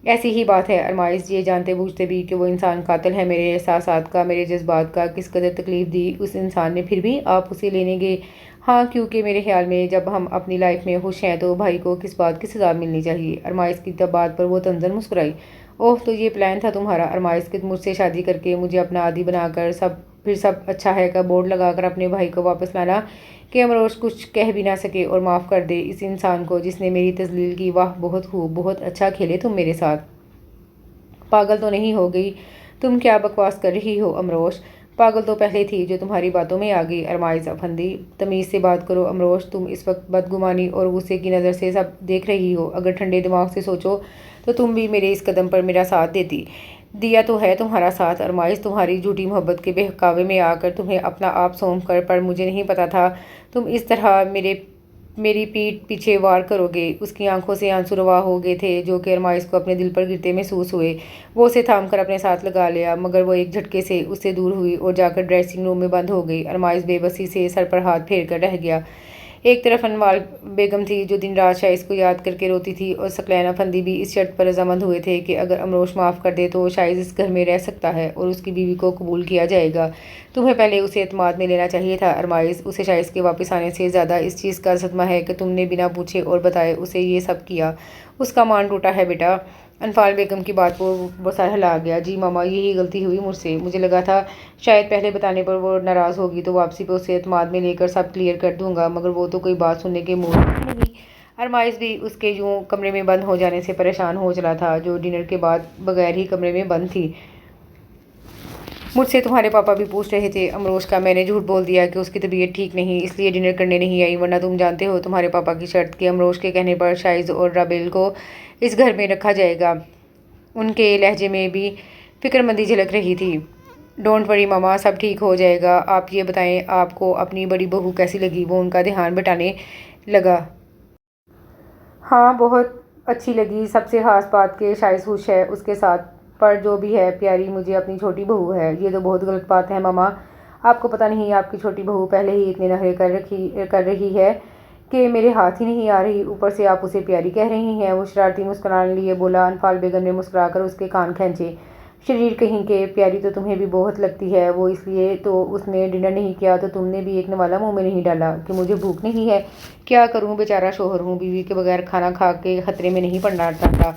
ایسی ہی بات ہے ارمائز، یہ جانتے بوجھتے بھی کہ وہ انسان قاتل ہے میرے احساسات کا، میرے جذبات کا کس قدر تکلیف دی اس انسان نے، پھر بھی آپ اسے لینے گئے؟ ہاں، کیونکہ میرے خیال میں جب ہم اپنی لائف میں خوش ہیں تو بھائی کو کس بات کی سزا ملنی چاہیے۔ ارمائز کی بات پر وہ طنزاً مسکرائی۔ اوہ، تو یہ پلان تھا تمہارا ارمائز، کہ مجھ سے شادی کر کے مجھے اپنا عادی بنا کر پھر سب اچھا ہے کا بورڈ لگا کر اپنے بھائی کو واپس لانا، کہ امروز کچھ کہہ بھی نہ سکے اور معاف کر دے اس انسان کو جس نے میری تذلیل کی۔ واہ، بہت خوب، بہت اچھا کھیلے تم میرے ساتھ۔ پاگل تو نہیں ہو گئی تم؟ کیا بکواس کر رہی ہو امروش؟ پاگل تو پہلے تھی جو تمہاری باتوں میں آ گئی ارمائز افندی۔ تمیز سے بات کرو امروش، تم اس وقت بدگمانی اور غصے کی نظر سے سب دیکھ رہی ہو۔ اگر ٹھنڈے دماغ سے سوچو تو تم بھی میرے اس قدم پر میرا ساتھ دیتی۔ دیا تو ہے تمہارا ساتھ ارمائز، تمہاری جھوٹی محبت کے بہکاوے میں آ کر تمہیں اپنا آپ سونپ کر، پر مجھے نہیں پتا تھا تم اس طرح میری پیٹھ پیچھے وار کرو گے۔ اس کی آنکھوں سے آنسو روا ہو گئے تھے جو کہ ارمائز کو اپنے دل پر گرتے محسوس ہوئے۔ وہ اسے تھام کر اپنے ساتھ لگا لیا، مگر وہ ایک جھٹکے سے اس سے دور ہوئی اور جا کر ڈریسنگ روم میں بند ہو گئی۔ ارمائز بے بسی سے سر پر ہاتھ پھیر کر رہ گیا۔ ایک طرف انوال بیگم تھی جو دن رات شائز کو یاد کر کے روتی تھی، اور ثقلین افندی بھی اس شرط پر رضامند ہوئے تھے کہ اگر امروش معاف کر دے تو شائز اس گھر میں رہ سکتا ہے اور اس کی بیوی کو قبول کیا جائے گا۔ تمہیں پہلے اسے اعتماد میں لینا چاہیے تھا ارمائز۔ اسے شائز کے واپس آنے سے زیادہ اس چیز کا صدمہ ہے کہ تم نے بنا پوچھے اور بتائے اسے یہ سب کیا۔ اس کا مان ٹوٹا ہے بیٹا۔ انفال بیگم کی بات پر وہ سر ہلا گیا۔ جی ماما، یہی غلطی ہوئی مجھ سے۔ مجھے لگا تھا شاید پہلے بتانے پر وہ ناراض ہوگی تو واپسی پہ اسے اعتماد میں لے کر سب کلیئر کر دوں گا، مگر وہ تو کوئی بات سننے کے موڈ میں نہیں۔ ارمائز بھی اس کے یوں کمرے میں بند ہو جانے سے پریشان ہو چلا تھا، جو ڈنر کے بعد بغیر ہی کمرے میں بند تھی۔ مجھ سے تمہارے پاپا بھی پوچھ رہے تھے امروش کا، میں نے جھوٹ بول دیا کہ اس کی طبیعت ٹھیک نہیں، اس لیے ڈنر کرنے نہیں آئی، ورنہ تم جانتے ہو تمہارے پاپا کی شرط کہ امروش کے کہنے پر شائز اور رابیل کو اس گھر میں رکھا جائے گا۔ ان کے لہجے میں بھی فکر مندی جھلک رہی تھی۔ ڈونٹ وری ماما، سب ٹھیک ہو جائے گا۔ آپ یہ بتائیں آپ کو اپنی بڑی بہو کیسی لگی؟ وہ ان کا دھیان بٹانے لگا۔ ہاں، بہت اچھی لگی۔ سب سے خاص بات کہ شائز خوش ہے اس کے ساتھ، پر جو بھی ہے پیاری مجھے اپنی چھوٹی بہو ہے۔ یہ تو بہت غلط بات ہے ماما، آپ کو پتہ نہیں آپ کی چھوٹی بہو پہلے ہی اتنے نخرے کر رہی ہے کہ میرے ہاتھ ہی نہیں آ رہی، اوپر سے آپ اسے پیاری کہہ رہی ہیں۔ وہ شرارتی مسکرانے لیے بولا۔ انفال بیگم نے مسکرا کر اس کے کان کھینچے۔ شریر کہیں کہ، پیاری تو تمہیں بھی بہت لگتی ہے وہ، اس لیے تو اس نے ڈنر نہیں کیا تو تم نے بھی ایک نوالا منہ میں نہیں ڈالا کہ مجھے بھوک نہیں ہے۔ کیا کروں، بیچارہ شوہر ہوں، بیوی کے بغیر کھانا کھا کے خطرے میں نہیں پڑنا چاہتا۔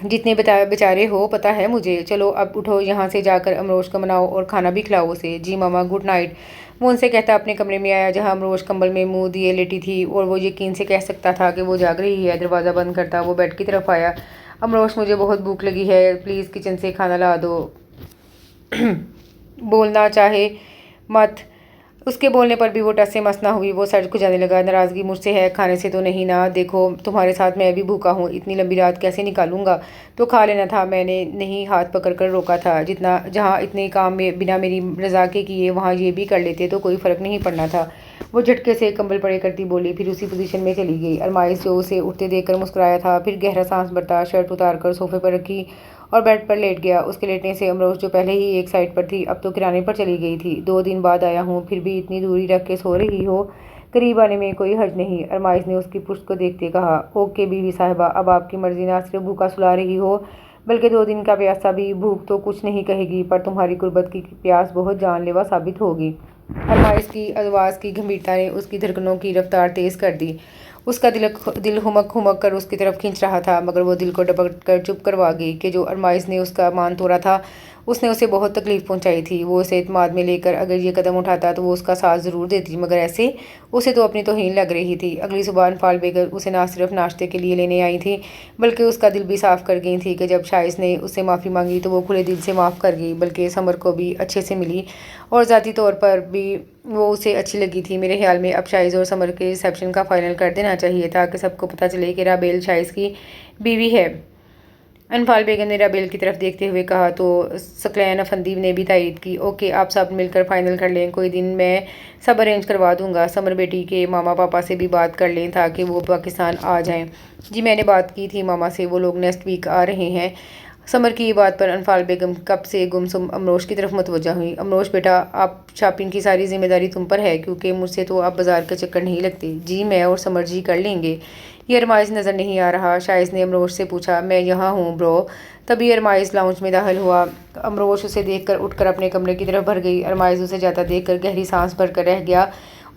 جتنے بیچارے ہو پتہ ہے مجھے۔ چلو اب اٹھو، یہاں سے جا کر امروش کو مناؤ اور کھانا بھی کھلاؤ اسے۔ جی ماما، گڈ نائٹ۔ وہ ان سے کہتا اپنے کمرے میں آیا جہاں امروش کمبل میں منہ دیے لیٹی تھی، اور وہ یقین سے کہہ سکتا تھا کہ وہ جاگ رہی ہے۔ دروازہ بند کرتا وہ بیڈ کی طرف آیا۔ امروش، مجھے بہت بھوک لگی ہے، پلیز کچن سے کھانا لا دو۔ بولنا چاہے مت۔ اس کے بولنے پر بھی وہ ٹس سے مس نہ ہوئی۔ وہ سر کھجانے لگا۔ ناراضگی مجھ سے ہے، کھانے سے تو نہیں نا؟ دیکھو تمہارے ساتھ میں بھی بھوکا ہوں، اتنی لمبی رات کیسے نکالوں گا؟ تو کھا لینا تھا، میں نے نہیں ہاتھ پکڑ کر روکا تھا۔ جہاں اتنے کام میں بنا میری رضا کے کیے وہاں یہ بھی کر لیتے تو کوئی فرق نہیں پڑنا تھا۔ وہ جھٹکے سے کمبل پڑے کرتی بولی، پھر اسی پوزیشن میں چلی گئی۔ ارمائز جو اسے اٹھتے دیکھ کر مسکرایا تھا، پھر گہرا سانس بھرتا شرٹ اتار کر صوفے پر رکھی اور بیڈ پر لیٹ گیا۔ اس کے لیٹنے سے امروش جو پہلے ہی ایک سائڈ پر تھی اب تو کرانے پر چلی گئی تھی۔ 2 دن بعد آیا ہوں، پھر بھی اتنی دوری رکھ کے سو رہی ہو، قریب آنے میں کوئی حرج نہیں، ارمائز نے اس کی پشت کو دیکھتے کہا۔ اوکے بیوی صاحبہ، اب آپ کی مرضی، نہ صرف بھوکا سلا رہی ہو بلکہ 2 دن کا پیاسا بھی۔ بھوک تو کچھ نہیں کہے گی، پر تمہاری قربت کی پیاس بہت جان لیوا ثابت ہوگی۔ ارمائز کی آواز کی گمبھیرتا نے اس کی دھڑکنوں کی رفتار تیز کر دی۔ اس کا دل ہمک کر اس کی طرف کھنچ رہا تھا، مگر وہ دل کو ڈپٹ کر چپ کروا گئی کہ جو ارمائز نے اس کا مان توڑا تھا اس نے اسے بہت تکلیف پہنچائی تھی۔ وہ اسے اعتماد میں لے کر اگر یہ قدم اٹھاتا تو وہ اس کا ساتھ ضرور دیتی، مگر ایسے اسے تو اپنی توہین لگ رہی تھی۔ اگلی صبح انفال بیگم اسے نہ صرف ناشتے کے لیے لینے آئی تھی بلکہ اس کا دل بھی صاف کر گئی تھی کہ جب شائز نے اس سے معافی مانگی تو وہ کھلے دل سے معاف کر گئی، بلکہ سمر کو بھی اچھے سے ملی اور ذاتی طور پر بھی وہ اسے اچھی لگی تھی۔ میرے خیال میں اب شائز اور سمر کے ریسیپشن کا فائنل کر دینا چاہیے تاکہ سب کو پتہ چلے کہ رابیل شائز کی بیوی ہے۔ انفال بیگم نے رابیل کی طرف دیکھتے ہوئے کہا تو ثقلین افندی نے بھی تائید کی۔ اوکے، آپ سب مل کر فائنل کر لیں، کوئی دن میں سب ارینج کروا دوں گا۔ سمر بیٹی کے ماما پاپا سے بھی بات کر لیں تاکہ وہ پاکستان آ جائیں۔ جی میں نے بات کی تھی ماما سے، وہ لوگ نیکسٹ ویک آ رہے ہیں۔ سمر کی یہ بات پر انفال بیگم کب سے گمسم امروش کی طرف متوجہ ہوئی۔ امروش بیٹا، آپ شاپنگ کی ساری ذمہ داری تم پر ہے کیونکہ مجھ سے تو آپ بازار کا چکر نہیں لگتے۔ جی میں اور سمر جی کر لیں گے۔ یہ ارمائز نظر نہیں آ رہا؟ شائز نے امروش سے پوچھا۔ میں یہاں ہوں برو۔ تبھی ارمائز لاؤنج میں داخل ہوا۔ امروش اسے دیکھ کر اٹھ کر اپنے کمرے کی طرف بڑھ گئی۔ ارمائز اسے جاتا دیکھ کر گہری سانس بھر کر رہ گیا۔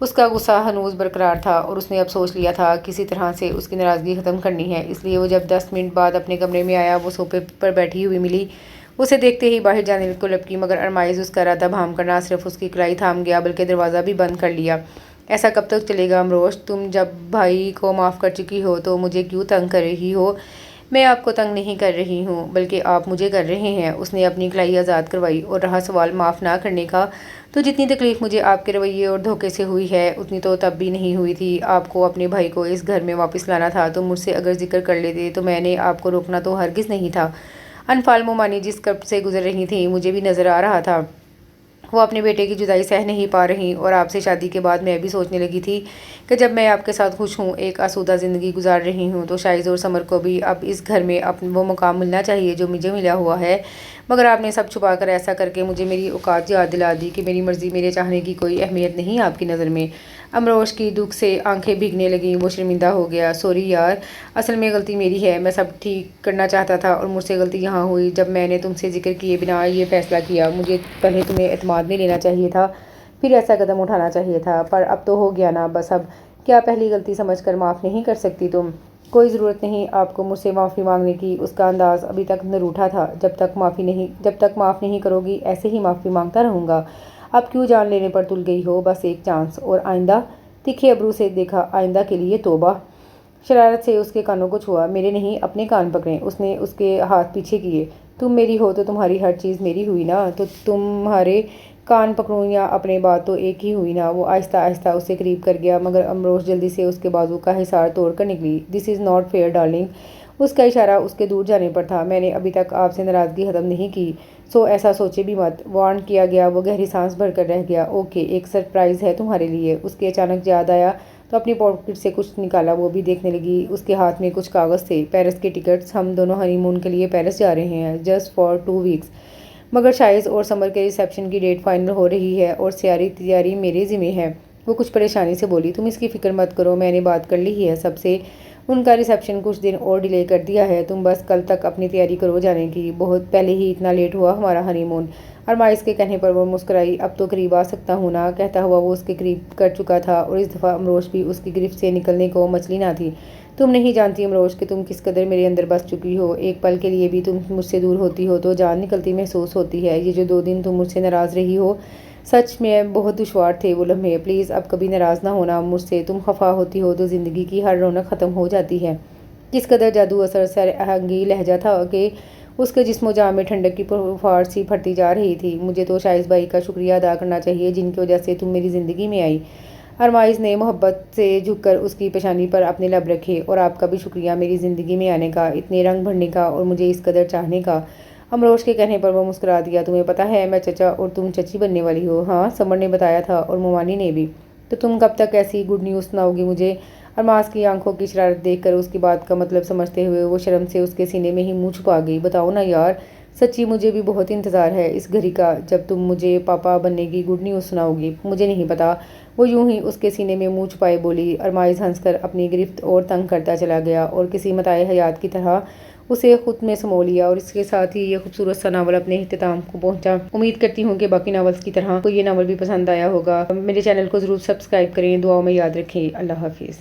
اس کا غصہ ہنوز برقرار تھا اور اس نے اب سوچ لیا تھا کسی طرح سے اس کی ناراضگی ختم کرنی ہے، اس لیے وہ جب 10 منٹ بعد اپنے کمرے میں آیا وہ صوفے پر بیٹھی ہوئی ملی۔ اسے دیکھتے ہی باہر جانے کو لپکی مگر ارمائز اس کا ارادہ بھام کر نہ صرف اس کی کلائی تھام گیا بلکہ دروازہ بھی بند کر لیا۔ ایسا کب تک چلے گا امروش؟ تم جب بھائی کو معاف کر چکی ہو تو مجھے کیوں تنگ کر رہی ہو؟ میں آپ کو تنگ نہیں کر رہی ہوں بلکہ آپ مجھے کر رہے ہیں۔ اس نے اپنی کلائی آزاد کروائی۔ اور رہا سوال معاف نہ کرنے کا، تو جتنی تکلیف مجھے آپ کے رویے اور دھوکے سے ہوئی ہے اتنی تو تب بھی نہیں ہوئی تھی۔ آپ کو اپنے بھائی کو اس گھر میں واپس لانا تھا تو مجھ سے اگر ذکر کر لیتے تو میں نے آپ کو روکنا تو ہرگز نہیں تھا۔ انفال مومانی جس کرب سے گزر رہی تھیں مجھے بھی نظر آ رہا تھا۔ وہ اپنے بیٹے کی جدائی سہ نہیں پا رہی اور آپ سے شادی کے بعد میں بھی سوچنے لگی تھی کہ جب میں آپ کے ساتھ خوش ہوں، ایک آسودہ زندگی گزار رہی ہوں، تو شائز اور سمر کو بھی اب اس گھر میں وہ مقام ملنا چاہیے جو مجھے ملا ہوا ہے۔ مگر آپ نے سب چھپا کر ایسا کر کے مجھے میری اوقات یاد دلا دی کہ میری مرضی، میرے چاہنے کی کوئی اہمیت نہیں آپ کی نظر میں۔ امروش کی دکھ سے آنکھیں بھیگنے لگیں۔ وہ شرمندہ ہو گیا۔ سوری یار، اصل میں غلطی میری ہے، میں سب ٹھیک کرنا چاہتا تھا اور مجھ سے غلطی یہاں ہوئی جب میں نے تم سے ذکر کیے بنا یہ فیصلہ کیا۔ مجھے پہلے تمہیں اعتماد میں لینا چاہیے تھا، پھر ایسا قدم اٹھانا چاہیے تھا، پر اب تو ہو گیا نا، بس اب کیا پہلی غلطی سمجھ کر معاف نہیں کر سکتی تم؟ کوئی ضرورت نہیں آپ کو مجھ سے معافی مانگنے کی۔ اس کا انداز ابھی تک نروٹھا تھا۔ جب تک معاف نہیں کرو گی ایسے ہی معافی مانگتا رہوں گا۔ اب کیوں جان لینے پر تل گئی ہو؟ بس ایک چانس اور آئندہ؟ تیکھے ابرو سے دیکھا۔ آئندہ کے لیے توبہ۔ شرارت سے اس کے کانوں کو چھوا۔ میرے نہیں، اپنے کان پکڑیں۔ اس نے اس کے ہاتھ پیچھے کیے۔ تم میری ہو تو تمہاری ہر چیز میری ہوئی نا، تو تمہارے کان پکڑوں یا اپنے، بات تو ایک ہی ہوئی نا۔ وہ آہستہ آہستہ اس سے قریب کر گیا مگر امروش جلدی سے اس کے بازو کا حصار توڑ کر نکلی۔ دس از ناٹ فیئر ڈارلنگ۔ اس کا اشارہ اس کے دور جانے پر تھا۔ میں نے ابھی تک آپ سے ناراضگی ختم نہیں کی، سو ایسا سوچے بھی مت، وارن کیا گیا۔ وہ گہری سانس بھر کر رہ گیا۔ اوکے، ایک سرپرائز ہے تمہارے لیے۔ اس کے اچانک یاد آیا تو اپنی پاکٹ سے کچھ نکالا۔ وہ بھی دیکھنے لگی۔ اس کے ہاتھ میں کچھ کاغذ تھے۔ پیرس کے ٹکٹس۔ ہم دونوں ہنی مون کے لیے پیرس جا رہے ہیں، جسٹ فار 2 ویکس۔ مگر شائز اور سمر کے ریسیپشن کی ڈیٹ فائنل ہو رہی ہے اور ساری تیاری میرے ذمہ ہے۔ وہ کچھ پریشانی سے بولی۔ تم اس کی فکر مت کرو، میں نے بات کر لی ہے سب سے۔ ان کا ریسیپشن کچھ دن اور ڈیلے کر دیا ہے۔ تم بس کل تک اپنی تیاری کرو جانے کی۔ بہت پہلے ہی اتنا لیٹ ہوا ہمارا ہنی مون۔ ارمائز کے کہنے پر وہ مسکرائی۔ اب تو قریب آ سکتا ہوں نا؟ کہتا ہوا وہ اس کے قریب کر چکا تھا اور اس دفعہ امروش بھی اس کی گرفت سے نکلنے کو مچلی نہ تھی۔ تم نہیں جانتی امروش کہ تم کس قدر میرے اندر بس چکی ہو۔ ایک پل کے لیے بھی تم مجھ سے دور ہوتی ہو تو جان نکلتی محسوس ہوتی ہے۔ یہ جو 2 دن تم مجھ سے ناراض رہی ہو، سچ میں بہت دشوار تھے وہ لمحے۔ پلیز اب کبھی ناراض نہ ہونا مجھ سے۔ تم خفا ہوتی ہو تو زندگی کی ہر رونق ختم ہو جاتی ہے۔ کس قدر جادو اثر سرہنگی لہجہ تھا کہ اس کے جسم و جاں میں ٹھنڈک کی پھوار سی پھٹتی جا رہی تھی۔ مجھے تو شائز بھائی کا شکریہ ادا کرنا چاہیے جن کی وجہ سے تم میری زندگی میں آئی۔ ارمائز نے محبت سے جھک کر اس کی پیشانی پر اپنے لب رکھے۔ اور آپ کا بھی شکریہ میری زندگی میں آنے کا، اتنے رنگ بھرنے کا اور مجھے اس قدر چاہنے کا۔ امروش کے کہنے پر وہ مسکرا دیا۔ تمہیں پتہ ہے میں چچا اور تم چچی بننے والی ہو؟ ہاں، سمر نے بتایا تھا اور مومانی نے بھی۔ تو تم کب تک ایسی گڈ نیوز سناؤ گی مجھے؟ ارماز کی آنکھوں کی شرارت دیکھ کر اس کی بات کا مطلب سمجھتے ہوئے وہ شرم سے اس کے سینے میں ہی منہ چھپا گئی۔ بتاؤ نا یار، سچی مجھے بھی بہت انتظار ہے اس گھڑی کا جب تم مجھے پاپا بننے کی گڈ نیوز سناؤ گی۔ مجھے نہیں پتا۔ وہ یوں ہی اس کے سینے میں منہ چھپائے بولی۔ ارمائز ہنس کر اپنی گرفت اور تنگ کرتا چلا گیا اور کسی متاع حیات کی طرح اسے خود میں سمو لیا۔ اور اس کے ساتھ ہی یہ خوبصورت سا ناول اپنے اختتام کو پہنچا۔ امید کرتی ہوں کہ باقی ناولز کی طرح کو یہ ناول بھی پسند آیا ہوگا۔ میرے چینل کو ضرور سبسکرائب کریں، دعاؤں میں یاد رکھیں۔ اللہ حافظ۔